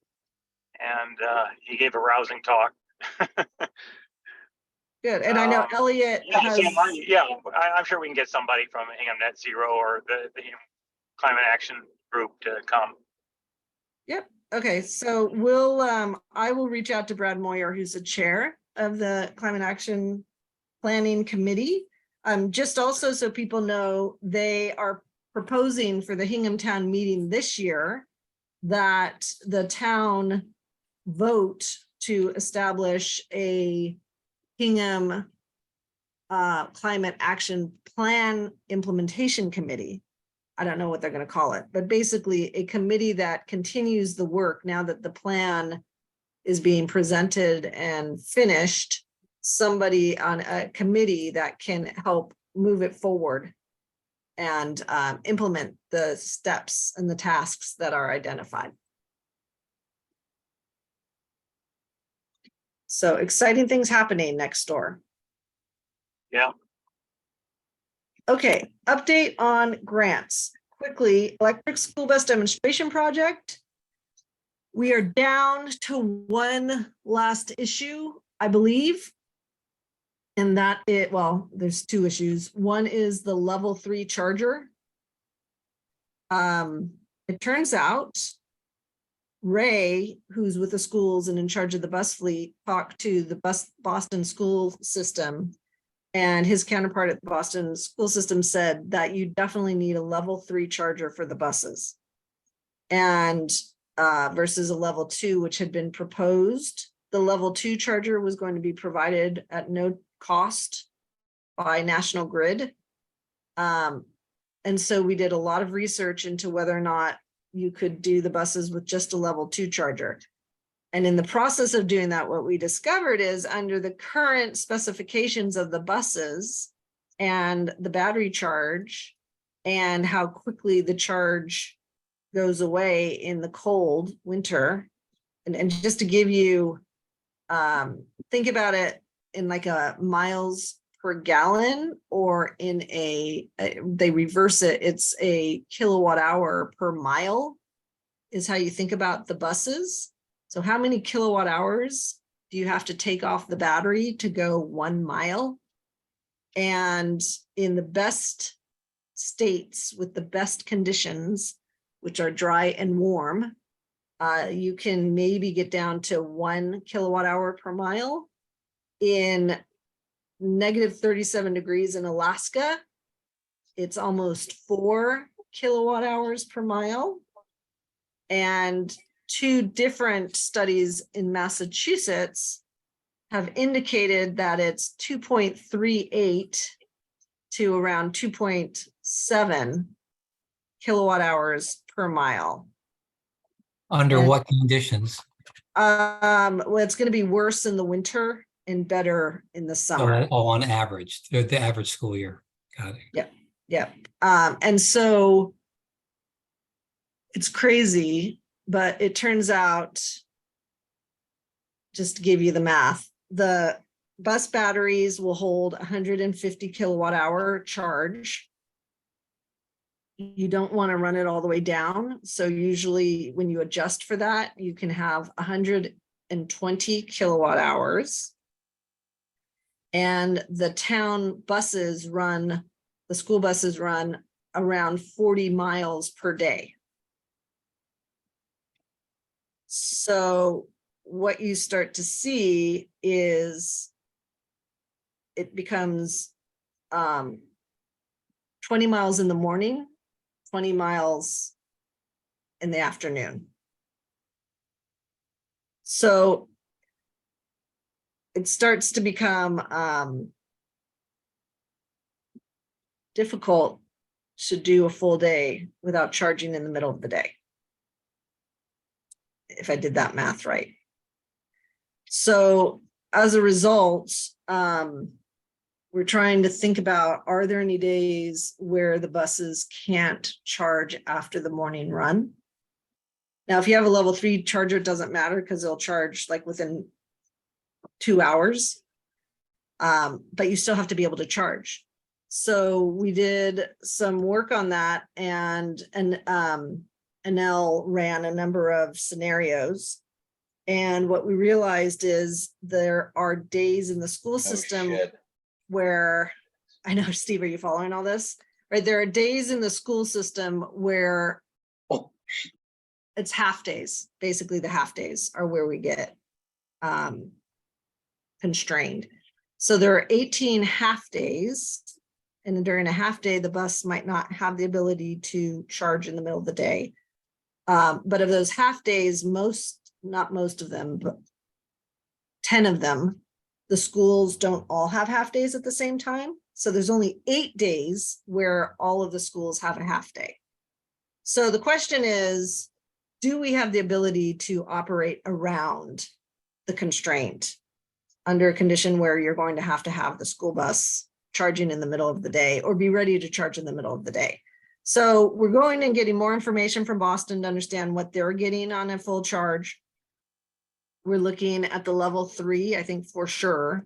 Speaker 3: and he gave a rousing talk.
Speaker 1: Good, and I know Elliot has.
Speaker 3: I'm sure we can get somebody from Hingham Net Zero or the Hingham Climate Action Group to come.
Speaker 1: Yep. Okay. So I will reach out to Brad Moyer, who's the chair of the Climate Action Planning Committee. Just also so people know, they are proposing for the Hingham Town meeting this year that the town vote to establish a Hingham Climate Action Plan Implementation Committee. I don't know what they're going to call it, but basically a committee that continues the work now that the plan is being presented and finished. Somebody on a committee that can help move it forward and implement the steps and the tasks that are identified. So exciting things happening next door.
Speaker 3: Yeah.
Speaker 1: Okay, update on grants. Quickly, electric school bus demonstration project. We are down to one last issue, I believe. And that there's two issues. One is the level 3 charger. It turns out Ray, who's with the schools and in charge of the bus fleet, talked to the Boston school system, and his counterpart at the Boston school system said that you definitely need a level 3 charger for the buses, and versus a level 2, which had been proposed. The level 2 charger was going to be provided at no cost by National Grid. And so we did a lot of research into whether or not you could do the buses with just a level 2 charger. And in the process of doing that, what we discovered is under the current specifications of the buses and the battery charge and how quickly the charge goes away in the cold winter. And just to give you, think about it in like a miles per gallon, or in they reverse it, it's a kilowatt hour per mile is how you think about the buses. So how many kilowatt hours do you have to take off the battery to go 1 mile? And in the best states with the best conditions, which are dry and warm, you can maybe get down to 1 kilowatt hour per mile. In -37 degrees in Alaska, it's almost 4 kilowatt hours per mile. And 2 different studies in Massachusetts have indicated that it's 2.38 to around 2.7 kilowatt hours per mile.
Speaker 4: Under
Speaker 1: And-
Speaker 4: what conditions?
Speaker 1: Well, it's going to be worse in the winter and better in the summer.
Speaker 4: Oh, on average, the average school year. Got it.
Speaker 1: Yeah. And so it's crazy, but it turns out, just to give you the math, the bus batteries will hold 150 kilowatt hour charge. You don't want to run it all the way down. So usually when you adjust for that, you can have 120 kilowatt hours. And the town buses run, the school buses run around 40 miles per day. So what you start to see is it becomes 20 miles in the morning, 20 miles in the afternoon. So it starts to become difficult to do a full day without charging in the middle of the day, if I did that math right. So as a result, we're trying to think about, are there any days where the buses can't charge after the morning run? Now, if you have a level 3 charger, it doesn't matter because they'll charge like within 2 hours, but you still have to be able to charge. So we did some work on that, and Anel ran a number of scenarios. And what we realized is there are days in the school system where, I know, Steve, are you following all this? Right, there are days in the school system where it's half days. Basically, the half days are where we get constrained. So there are 18 half days, and during a half day, the bus might not have the ability to charge in the middle of the day. But of those half days, not most of them, but 10 of them, the schools don't all have half days at the same time. So there's only 8 days where all of the schools have a half day. So the question is, do we have the ability to operate around the constraint under a condition where you're going to have the school bus charging in the middle of the day, or be ready to charge in the middle of the day? So we're going and getting more information from Boston to understand what they're getting on a full charge. We're looking at the level 3, I think, for sure.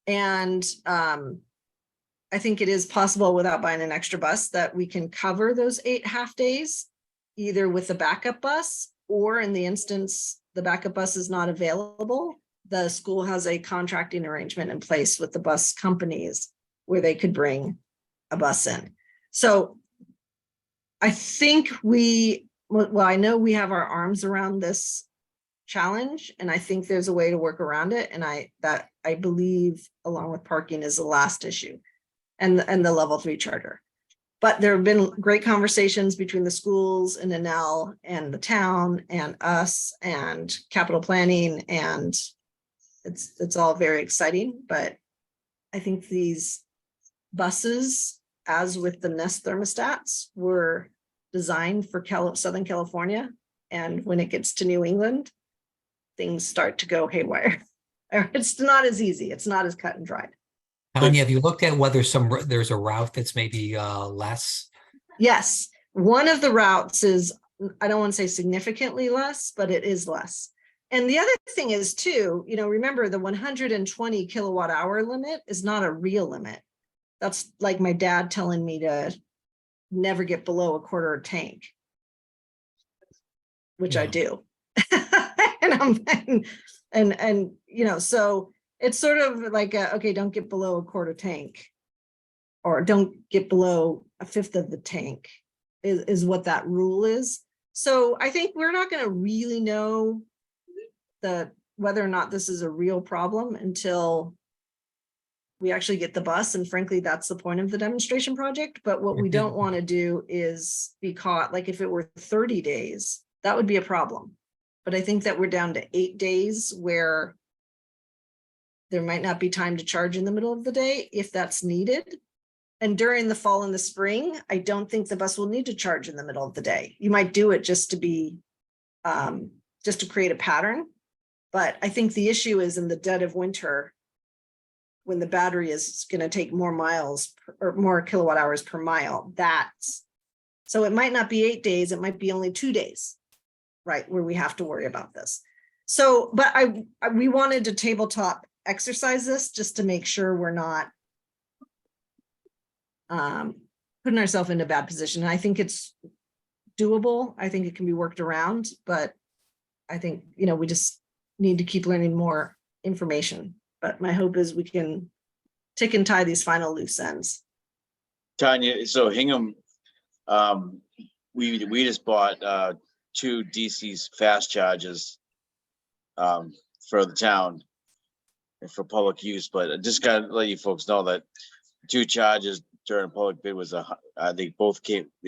Speaker 1: And I think it is possible, without buying an extra bus, that we can cover those 8 half days, either with the backup bus, or in the instance the backup bus is not available, the school has a contracting arrangement in place with the bus companies where they could bring a bus in. So I think I know we have our arms around this challenge, and I think there's a way to work around it. And I believe, along with parking, is the last issue, and the level 3 charter. But there have been great conversations between the schools and Enel and the town and us and capital planning, and it's all very exciting. But I think these buses, as with the Nest thermostats, were designed for Southern California, and when it gets to New England, things start to go haywire. It's not as easy. It's not as cut and dried.
Speaker 4: Tanya, have you looked at whether there's a route that's maybe less?
Speaker 1: Yes, one of the routes is, I don't want to say significantly less, but it is less. And the other thing is too, remember the 120 kilowatt hour limit is not a real limit. That's like my dad telling me to never get below a quarter tank, which I
Speaker 4: Yeah.
Speaker 1: do. and so it's sort of like, okay, don't get below a quarter tank, or don't get below a fifth of the tank is what that rule is. So I think we're not going to really know whether or not this is a real problem until we actually get the bus. And frankly, that's the point of the demonstration project. But what we don't want to do is be caught, like if it were 30 days, that would be a problem. But I think that we're down to 8 days where there might not be time to charge in the middle of the day if that's needed. And during the fall and the spring, I don't think the bus will need to charge in the middle of the day. You might do it just to be, just to create a pattern. But I think the issue is in the dead of winter, when the battery is going to take more miles or more kilowatt hours per mile. So it might not be 8 days, it might be only 2 days, right, where we have to worry about this. So, but we wanted to tabletop exercise this just to make sure we're not putting ourselves in a bad position. And I think it's doable. I think it can be worked around, but I think, we just need to keep learning more information. But my hope is we can tick and tie these final loose ends.
Speaker 6: Tanya, so Hingham, we just bought 2 DC's fast charges for the town and for public use, but I just gotta let you folks know that 2 charges during public bid was they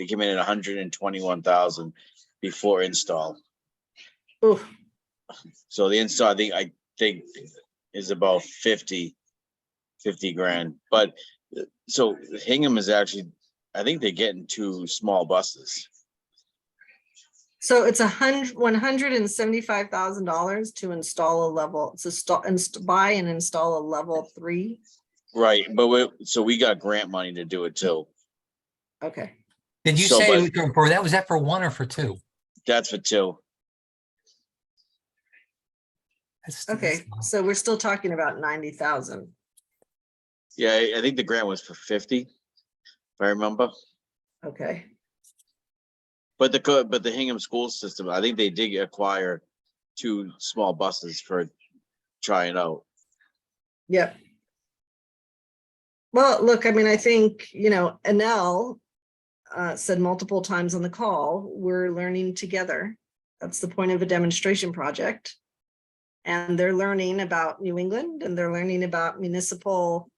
Speaker 6: came in at 121,000 before install.
Speaker 1: Ooh.
Speaker 6: So the install, I think is about 50 grand. But so Hingham is actually, I think they're getting 2 small buses.
Speaker 1: So it's $175,000 to install a level, buy and install a level 3.
Speaker 6: Right, but we got grant money to do it too.
Speaker 1: Okay.
Speaker 4: Did you
Speaker 6: So,
Speaker 4: say
Speaker 6: but-
Speaker 4: was that for 1 or for 2?
Speaker 6: That's for 2.
Speaker 1: Okay. So we're still talking about 90,000.
Speaker 6: Yeah, I think the grant was for 50, if I remember.
Speaker 1: Okay.
Speaker 6: But the Hingham school system, I think they did acquire 2 small buses for trying out.
Speaker 1: Yep. Well, look, I mean, I think, Anel said multiple times on the call, we're learning together. That's the point of a demonstration project. And they're learning about New England, and they're learning about municipal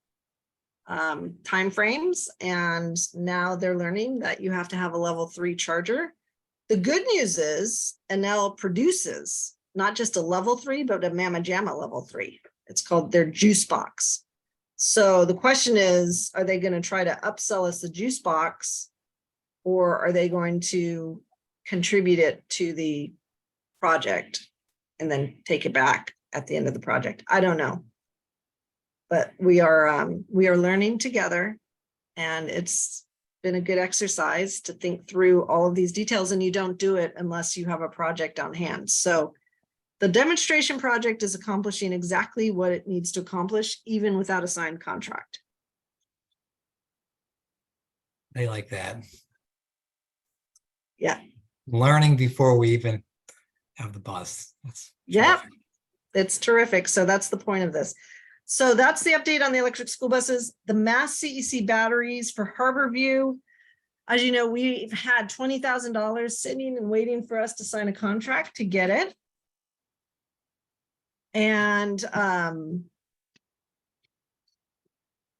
Speaker 1: timeframes. And now they're learning that you have to have a level 3 charger. The good news is Enel produces not just a level 3, but a Mama Jamma level 3. It's called their juice box. So the question is, are they going to try to upsell us the juice box, or are they going to contribute it to the project and then take it back at the end of the project? I don't know. But we are learning together, and it's been a good exercise to think through all of these details, and you don't do it unless you have a project on hand. So the demonstration project is accomplishing exactly what it needs to accomplish, even without a signed contract.
Speaker 4: They like that.
Speaker 1: Yeah.
Speaker 4: Learning before we even have the bus.
Speaker 1: Yeah,
Speaker 4: terrific.
Speaker 1: it's terrific. So that's the point of this. So that's the update on the electric school buses. The Mass CEC batteries for Harborview. As you know, we've had $20,000 sitting and waiting for us to sign a contract to get it. And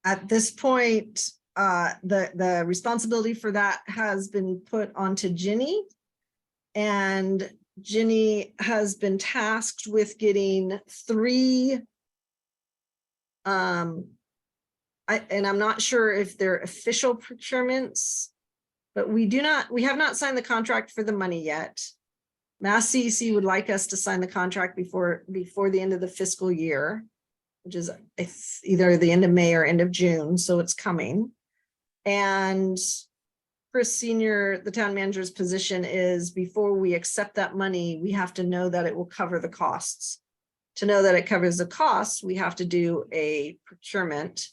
Speaker 1: at this point, the responsibility for that has been put onto Ginny, and Ginny has been tasked with getting 3 and I'm not sure if they're official procurements, but we have not signed the contract for the money yet. Mass CEC would like us to sign the contract before the end of the fiscal year, which is either the end of May or end of June. So it's coming. And Chris Senior, the town manager's position is before we accept that money, we have to know that it will cover the costs. To know that it covers the costs, we have to do a procurement.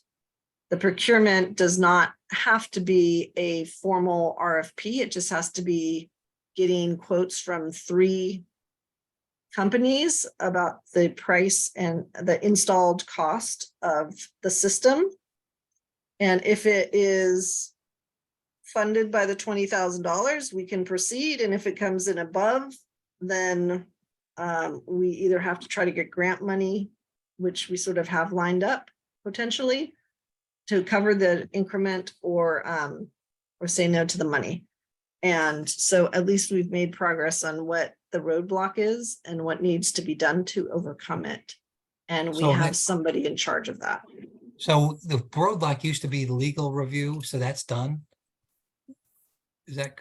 Speaker 1: The procurement does not have to be a formal RFP. It just has to be getting quotes from 3 companies about the price and the installed cost of the system. And if it is funded by the $20,000, we can proceed. And if it comes in above, then we either have to try to get grant money, which we sort of have lined up potentially to cover the increment, or say no to the money. And so at least we've made progress on what the roadblock is and what needs to be done to overcome it. And we
Speaker 4: So
Speaker 1: have
Speaker 4: that-
Speaker 1: somebody in charge of that.
Speaker 4: So the roadblock used to be the legal review, so that's done? Is that,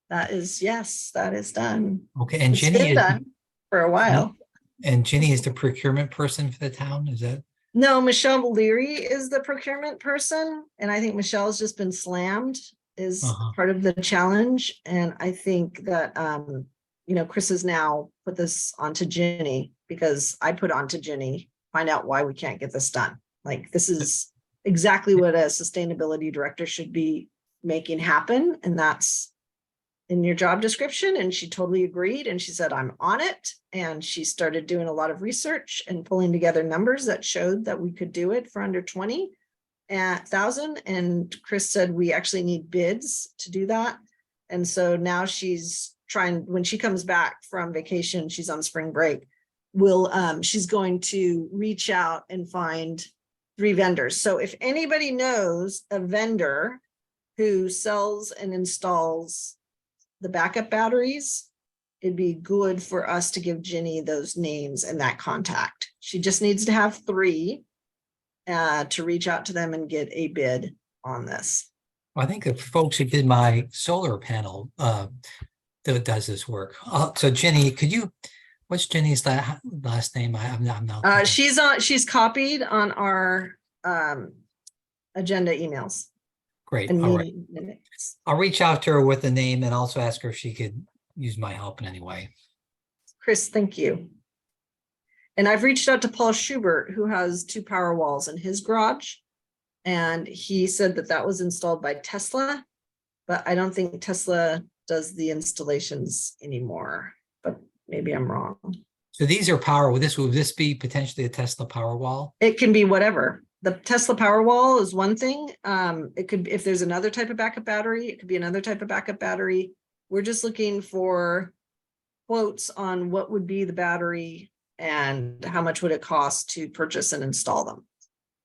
Speaker 1: That is, yes, that is done.
Speaker 4: okay, and
Speaker 1: It's
Speaker 4: Ginny
Speaker 1: been
Speaker 4: is,
Speaker 1: done for a while.
Speaker 4: and Ginny is the procurement person for the town, is that?
Speaker 1: No, Michelle Leary is the procurement person, and I think Michelle's just been slammed is
Speaker 4: Uh-huh.
Speaker 1: part of the challenge. And I think that, Chris has now put this onto Ginny, because I put onto Ginny, find out why we can't get this done. Like, this is exactly what a sustainability director should be making happen, and that's in your job description. And she totally agreed, and she said, I'm on it. And she started doing a lot of research and pulling together numbers that showed that we could do it for under 20,000. And Chris said, we actually need bids to do that. And so now she's trying, when she comes back from vacation, she's on spring break, she's going to reach out and find 3 vendors. So if anybody knows a vendor who sells and installs the backup batteries, it'd be good for us to give Ginny those names and that contact. She just needs to have 3 to reach out to them and get a bid on this.
Speaker 4: I think the folks who did my solar panel that does this work. So Ginny, what's Ginny's last name? I'm not.
Speaker 1: She's copied on our agenda emails.
Speaker 4: Great,
Speaker 1: And
Speaker 4: all right.
Speaker 1: meeting minutes.
Speaker 4: I'll reach out to her with the name and also ask her if she could use my help in any way.
Speaker 1: Chris, thank you. And I've reached out to Paul Schubert, who has 2 power walls in his garage. And he said that was installed by Tesla, but I don't think Tesla does the installations anymore, but maybe I'm wrong.
Speaker 4: So these are would this be potentially a Tesla power wall?
Speaker 1: It can be whatever. The Tesla Powerwall is one thing. It could, if there's another type of backup battery, it could be another type of backup battery. We're just looking for quotes on what would be the battery and how much would it cost to purchase and install them.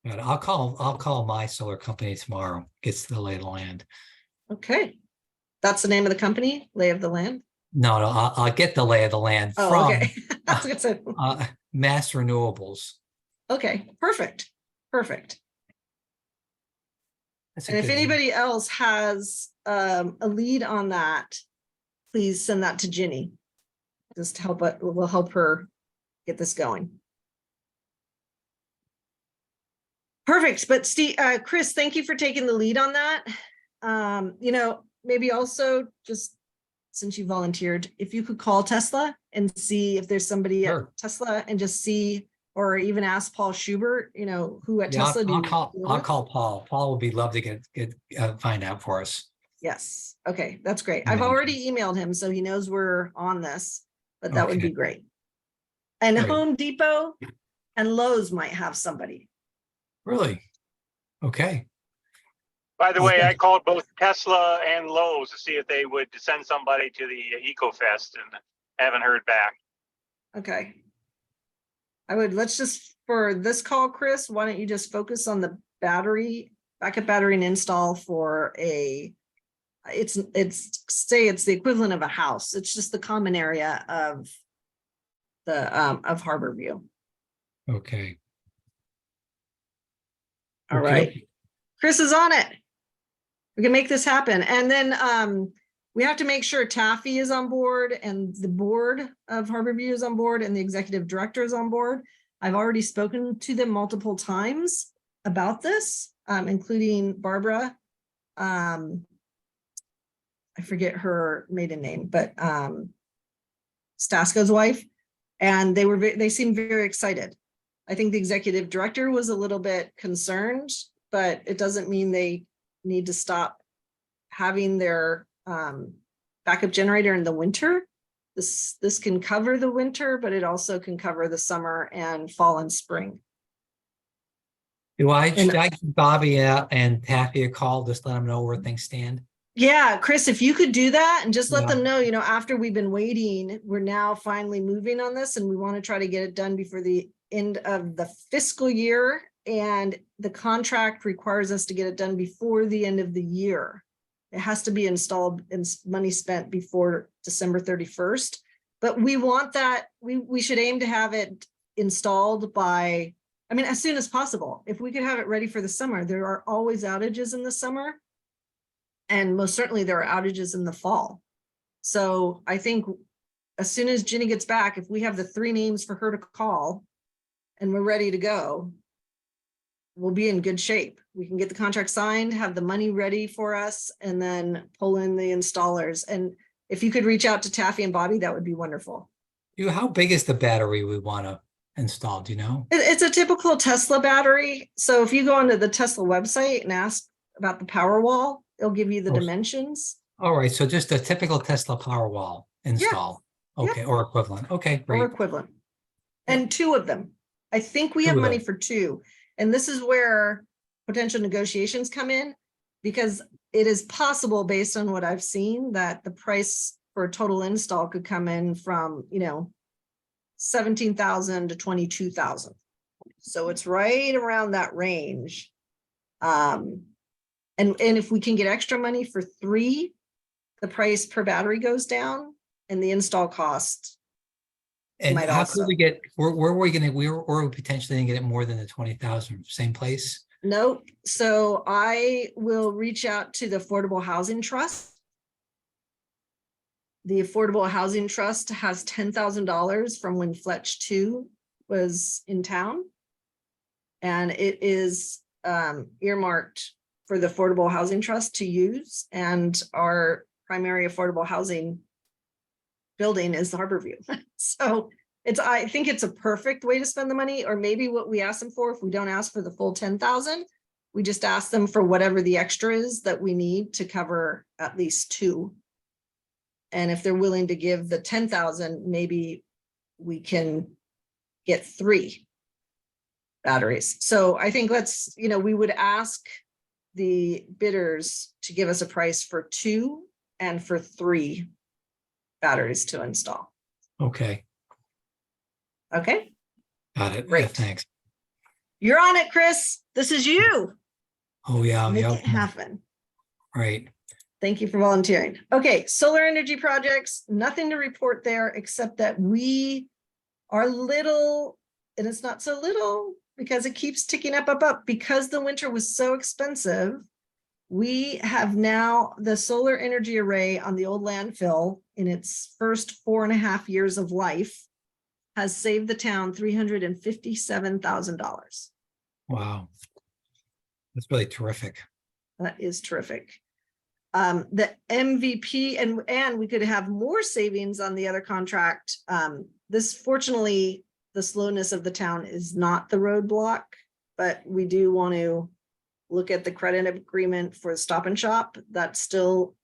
Speaker 4: But I'll call my solar company tomorrow, gets to the lay of the land.
Speaker 1: Okay. That's the name of the company, Lay of the Land?
Speaker 4: No, I'll get the lay of the land
Speaker 1: Oh,
Speaker 4: from
Speaker 1: okay. I was gonna say,
Speaker 4: Mass Renewables.
Speaker 1: okay, perfect. Perfect.
Speaker 4: That's a
Speaker 1: And if
Speaker 4: good name.
Speaker 1: anybody else has a lead on that, please send that to Ginny. Just will help her get this going. Perfect. But Steve, Chris, thank you for taking the lead on that. Maybe also, just since you volunteered, if you could call Tesla and see if there's somebody
Speaker 4: Sure.
Speaker 1: at Tesla, and just see, or even ask Paul Schubert, who at
Speaker 4: Yeah,
Speaker 1: Tesla do you
Speaker 4: I'll
Speaker 1: deal with?
Speaker 4: call Paul. Paul would be love to get find out for us.
Speaker 1: Yes. Okay, that's great. I've already emailed him, so he knows we're on this, but that would
Speaker 4: Okay.
Speaker 1: be great. And
Speaker 4: Great.
Speaker 1: Home Depot and Lowe's might have somebody.
Speaker 4: Really? Okay.
Speaker 3: By the way,
Speaker 4: Okay.
Speaker 3: I called both Tesla and Lowe's to see if they would send somebody to the EcoFest, and haven't heard back.
Speaker 1: Okay. Let's just, for this call, Chris, why don't you just focus on the backup battery and install for it's the equivalent of a house. It's just the common area of Harborview.
Speaker 4: Okay.
Speaker 1: All right. Chris is on it. We can make this happen. And then we have to make sure Taffy is on board, and the board of Harborview is on board, and the executive director is on board. I've already spoken to them multiple times about this, including Barbara. I forget her maiden name, but Stasko's wife, and they seemed very excited. I think the executive director was a little bit concerned, but it doesn't mean they need to stop having their backup generator in the winter. This can cover the winter, but it also can cover the summer and fall and spring.
Speaker 4: Should I give Bobby and Taffy a call, just let them know where things stand?
Speaker 1: Yeah, Chris, if you could do that and just let
Speaker 4: Yeah.
Speaker 1: them know, after we've been waiting, we're now finally moving on this and we want to try to get it done before the end of the fiscal year. And the contract requires us to get it done before the end of the year. It has to be installed and money spent before December 31st. But we want that, we should aim to have it installed by, as soon as possible. If we could have it ready for the summer, there are always outages in the summer. And most certainly there are outages in the fall. So I think as soon as Ginny gets back, if we have the 3 names for her to call and we're ready to go, we'll be in good shape. We can get the contract signed, have the money ready for us, and then pull in the installers. And if you could reach out to Taffy and Bobby, that would be wonderful.
Speaker 4: How big is the battery we want to install? Do you know?
Speaker 1: It's a typical Tesla battery. So if you go onto the Tesla website and ask about the power wall, it'll give you the dimensions.
Speaker 4: All right. So just a typical Tesla Powerwall install.
Speaker 1: Yeah.
Speaker 4: Okay. Or equivalent. Okay. Great.
Speaker 1: Or equivalent. And 2 of them. I think we have
Speaker 4: 2 of
Speaker 1: money
Speaker 4: them.
Speaker 1: for 2. And this is where potential negotiations come in, because it is possible, based on what I've seen, that the price for a total install could come in from, $17,000 to $22,000. So it's right around that range. And if we can get extra money for 3, the price per battery goes down and the install cost.
Speaker 4: And
Speaker 1: might
Speaker 4: how
Speaker 1: also-
Speaker 4: could we get, where are we potentially gonna get it more than the 20,000, same place?
Speaker 1: Nope. So I will reach out to the Affordable Housing Trust. The Affordable Housing Trust has $10,000 from when Fletch 2 was in town. And it is earmarked for the Affordable Housing Trust to use. And our primary affordable housing building is the Harborview. So I think it's a perfect way to spend the money, or maybe what we ask them for, if we don't ask for the full 10,000, we just ask them for whatever the extra is that we need to cover at least 2. And if they're willing to give the 10,000, maybe we can get 3 batteries. So I think we would ask the bidders to give us a price for 2 and for 3 batteries to install.
Speaker 4: Okay.
Speaker 1: Okay,
Speaker 4: Got it.
Speaker 1: Great.
Speaker 4: Yeah, thanks.
Speaker 1: you're on it, Chris. This is you.
Speaker 4: Oh, yeah.
Speaker 1: Make
Speaker 4: Yeah.
Speaker 1: it happen.
Speaker 4: Right.
Speaker 1: Thank you for volunteering. Okay, solar energy projects, nothing to report there, except that we are little, and it's not so little because it keeps ticking up, because the winter was so expensive. We have now the solar energy array on the old landfill in its first 4.5 years of life has saved the town $357,000.
Speaker 4: Wow. That's really terrific.
Speaker 1: That is terrific. The MVP, and we could have more savings on the other contract. This, fortunately, the slowness of the town is not the roadblock, but we do want to look at the credit agreement for Stop and Shop. That's still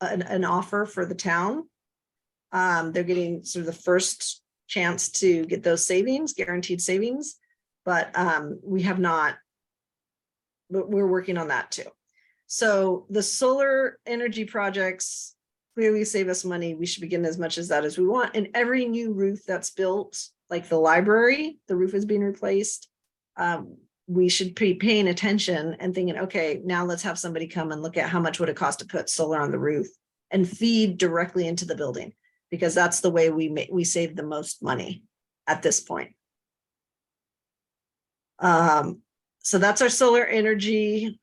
Speaker 1: an offer for the town. They're getting sort of the first chance to get those savings, guaranteed savings, but we have not, but we're working on that too. So the solar energy projects clearly save us money. We should be getting as much as that as we want. And every new roof that's built, like the library, the roof is being replaced. We should be paying attention and thinking, okay, now let's have somebody come and look at how much would it cost to put solar on the roof and feed directly into the building, because that's the way we save the most money at this point. So that's our solar energy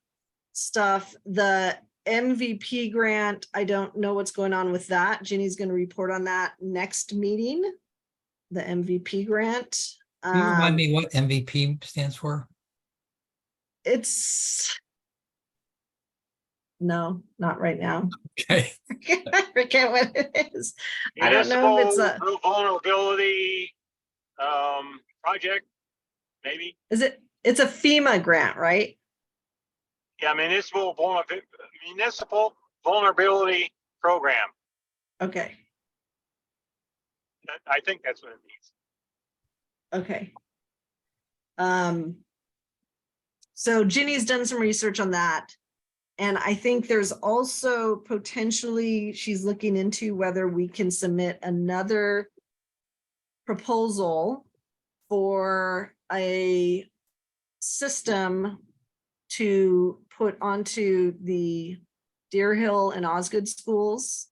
Speaker 1: stuff. The MVP grant, I don't know what's going on with that. Ginny's going to report on that next meeting. The MVP grant.
Speaker 4: Can you remind me what MVP stands for?
Speaker 1: It's No, not right now.
Speaker 4: Okay.
Speaker 1: I forget what it is. I don't know if it's
Speaker 3: Municipal vulnerability project, maybe.
Speaker 1: it's a FEMA grant, right?
Speaker 3: Yeah, municipal vulnerability program.
Speaker 1: Okay,
Speaker 3: I think that's what it means.
Speaker 1: okay. So Ginny's done some research on that. And I think there's also potentially, she's looking into whether we can submit another proposal for a system to put onto the Deer Hill and Osgood schools.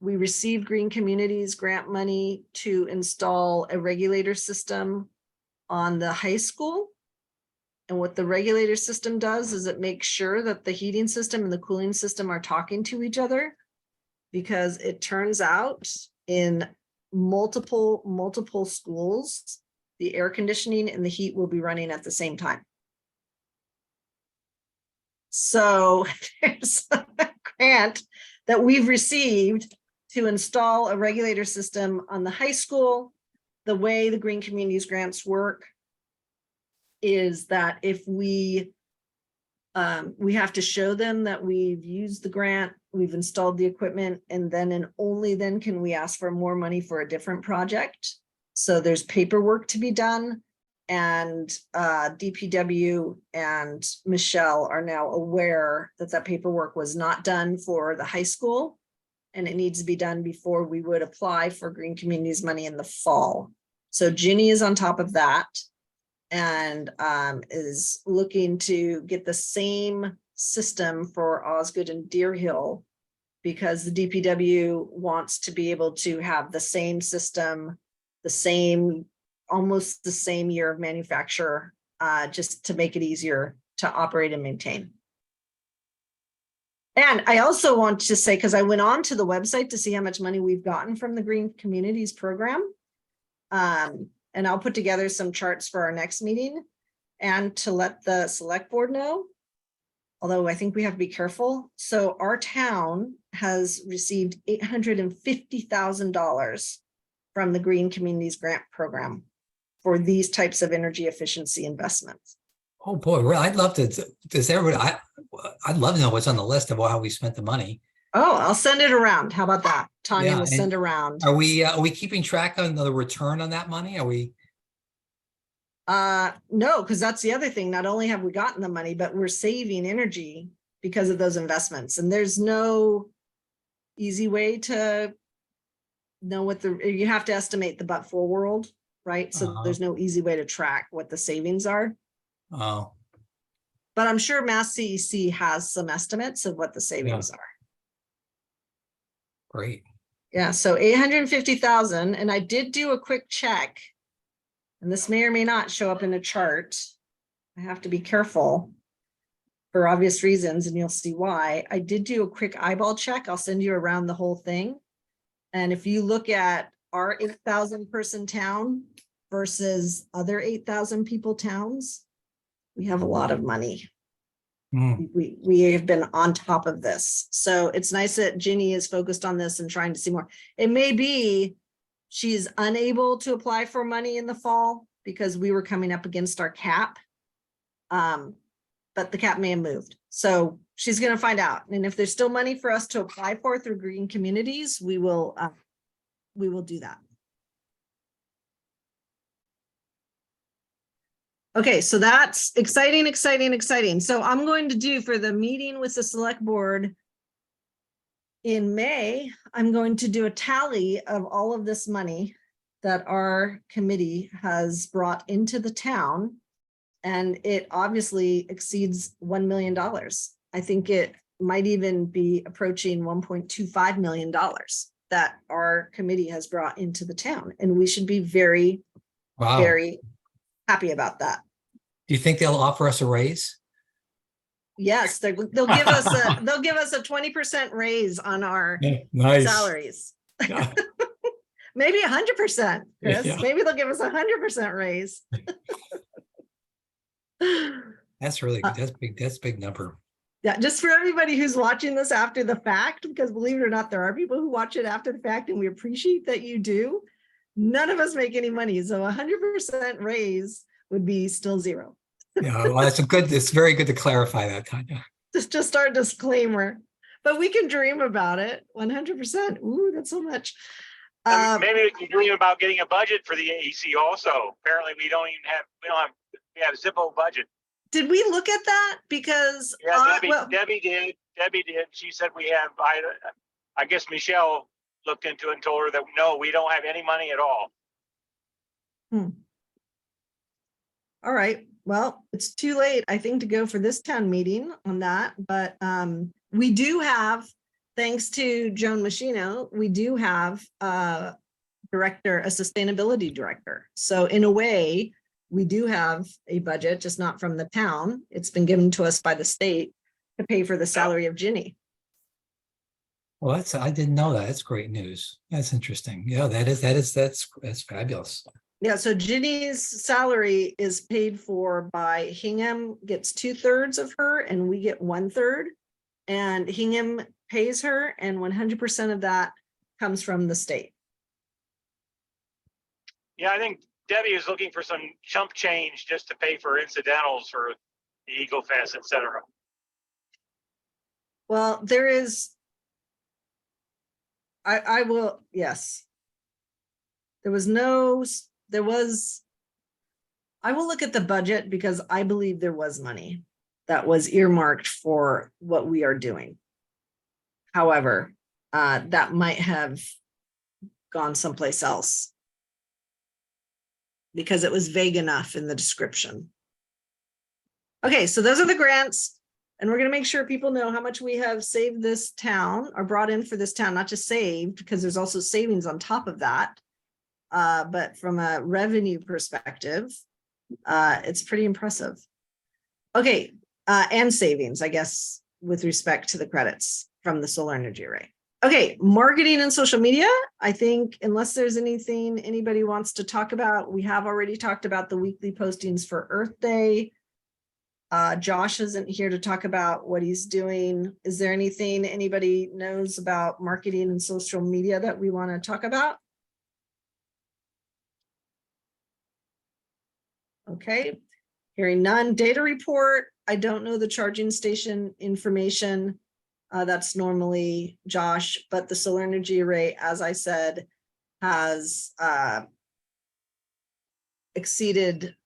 Speaker 1: We received Green Communities grant money to install a regulator system on the high school. And what the regulator system does is it makes sure that the heating system and the cooling system are talking to each other. Because it turns out in multiple schools, the air conditioning and the heat will be running at the same time. So there's a grant that we've received to install a regulator system on the high school. The way the Green Communities grants work is that if we have to show them that we've used the grant, we've installed the equipment, and only then can we ask for more money for a different project. So there's paperwork to be done, and DPW and Michelle are now aware that that paperwork was not done for the high school, and it needs to be done before we would apply for Green Communities money in the fall. So Ginny is on top of that and is looking to get the same system for Osgood and Deer Hill, because the DPW wants to be able to have the same system, almost the same year of manufacture, just to make it easier to operate and maintain. And I also want to say, because I went on to the website to see how much money we've gotten from the Green Communities program. And I'll put together some charts for our next meeting and to let the select board know, although I think we have to be careful. So our town has received $850,000 from the Green Communities grant program for these types of energy efficiency investments.
Speaker 4: Oh, boy, well, I'd love to, does everybody, I'd love to know what's on the list of how we spent the money.
Speaker 1: Oh, I'll send it around. How about that? Tanya
Speaker 4: Yeah,
Speaker 1: will
Speaker 4: and
Speaker 1: send around.
Speaker 4: Are we keeping track on the return on that money? Are we?
Speaker 1: No, because that's the other thing. Not only have we gotten the money, but we're saving energy because of those investments. And there's no easy way to know what you have to estimate the but-for world, right? So there's no easy way to track what the savings are.
Speaker 4: Oh,
Speaker 1: But I'm sure Mass CEC has some estimates of what the savings are.
Speaker 4: great.
Speaker 1: Yeah, so 850,000, and I did do a quick check, and this may or may not show up in a chart. I have to be careful for obvious reasons, and you'll see why. I did do a quick eyeball check. I'll send you around the whole thing. And if you look at our 8,000 person town versus other 8,000 people towns, we have a lot of money. We have been on top of this. So it's nice that Ginny is focused on this and trying to see more. It may be she's unable to apply for money in the fall because we were coming up against our cap. But the cap may have moved. So she's going to find out. And if there's still money for us to apply for through Green Communities, we will do that. Okay, so that's exciting, exciting, exciting. So I'm going to do for the meeting with the select board in May, I'm going to do a tally of all of this money that our committee has brought into the town. And it obviously exceeds $1 million. I think it might even be approaching $1.25 million that our committee has brought into the town. And we should be very, very happy about that.
Speaker 4: Do you think they'll offer us a raise?
Speaker 1: Yes, they'll give us a 20% raise on our salaries. Maybe 100%, Chris.
Speaker 4: Yeah.
Speaker 1: Maybe they'll give us 100% raise.
Speaker 4: That's really good. That's big. That's a big number.
Speaker 1: Yeah, just for everybody who's watching this after the fact, because believe it or not, there are people who watch it after the fact, and we appreciate that you do. None of us make any money, so 100% raise would be still zero.
Speaker 4: Yeah, well, it's very good to clarify that, Tanya.
Speaker 1: Just our disclaimer, but we can dream about it. 100%. Ooh, that's so much.
Speaker 3: Maybe we can dream about getting a budget for the AEC also. Apparently we don't have Zippo budget.
Speaker 1: Did we look at that? Because
Speaker 3: Yeah,
Speaker 1: well,
Speaker 3: Debbie did. She said we have, I guess Michelle looked into it and told her that, no, we don't have any money at all.
Speaker 1: all right. Well, it's too late, I think, to go for this town meeting on that, but we do have, thanks to Joan Machino, we do have a sustainability director. So in a way, we do have a budget, just not from the town. It's been given to us by the state to pay for the salary of Ginny.
Speaker 4: Well, I didn't know that. That's great news. That's interesting. Yeah, that's fabulous.
Speaker 1: Yeah, so Ginny's salary is paid for by Hingham, gets 2/3 of her and we get 1/3. And Hingham pays her and 100% of that comes from the state.
Speaker 3: Yeah, I think Debbie is looking for some chump change just to pay for incidentals for the Eagle Fest, et cetera.
Speaker 1: Well, there is, I will, yes. I will look at the budget because I believe there was money that was earmarked for what we are doing. However, that might have gone someplace else because it was vague enough in the description. Okay, so those are the grants, and we're going to make sure people know how much we have saved this town or brought in for this town, not just saved, because there's also savings on top of that. But from a revenue perspective, it's pretty impressive. Okay, and savings, I guess, with respect to the credits from the solar energy array. Okay, marketing and social media. I think unless there's anything anybody wants to talk about, we have already talked about the weekly postings for Earth Day. Josh isn't here to talk about what he's doing. Is there anything anybody knows about marketing and social media that we want to talk about? Okay, hearing none. Data report. I don't know the charging station information. That's normally Josh, but the solar energy array, as I said, has exceeded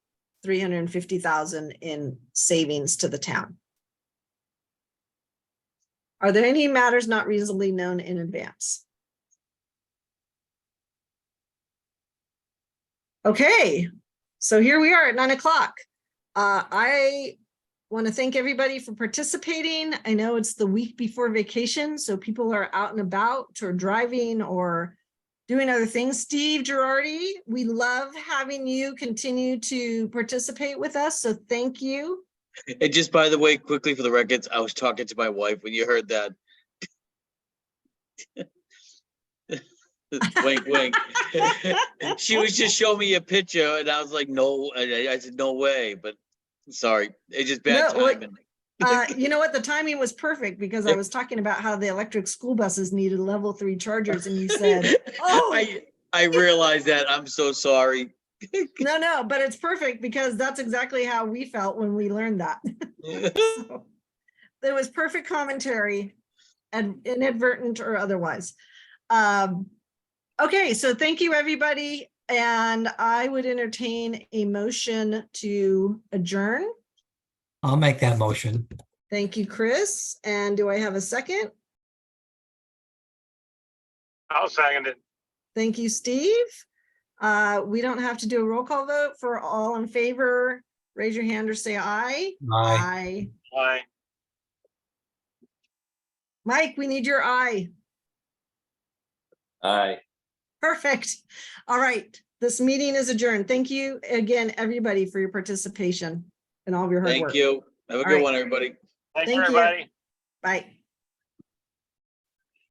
Speaker 1: 350,000 in savings to the town. Are there any matters not reasonably known in advance? Okay, so here we are at 9 o'clock. I want to thank everybody for participating. I know it's the week before vacation, so people are out and about or driving or doing other things. Steve Girardi, we love having you continue to participate with us, so thank you.
Speaker 6: And just by the way, quickly for the records, I was talking to my wife when you heard that. Wink, wink. She was just showing me a picture and I was like, no, I said, no way, but sorry, it's just bad
Speaker 1: No,
Speaker 6: timing.
Speaker 1: You know what? The timing was perfect because I was talking about how the electric school buses needed level 3 chargers and you said, oh.
Speaker 6: I realized that. I'm so sorry.
Speaker 1: No, but it's perfect because that's exactly how we felt when we learned that. So, there was perfect commentary and inadvertent or otherwise. Okay, so thank you, everybody. And I would entertain a motion to adjourn.
Speaker 4: I'll make that motion.
Speaker 1: Thank you, Chris. And do I have a second?
Speaker 3: I'll second it.
Speaker 1: Thank you, Steve. We don't have to do a roll call vote. For all in favor, raise your hand or say aye.
Speaker 4: Aye.
Speaker 3: Aye.
Speaker 1: Mike, we need your aye.
Speaker 5: Aye.
Speaker 1: Perfect. All right. This meeting is adjourned. Thank you again, everybody, for your participation and all of your hard work.
Speaker 6: Thank you. Have a
Speaker 1: All
Speaker 6: good
Speaker 1: right.
Speaker 6: one, everybody.
Speaker 3: Thanks,
Speaker 1: Thank you.
Speaker 3: everybody.
Speaker 1: Bye.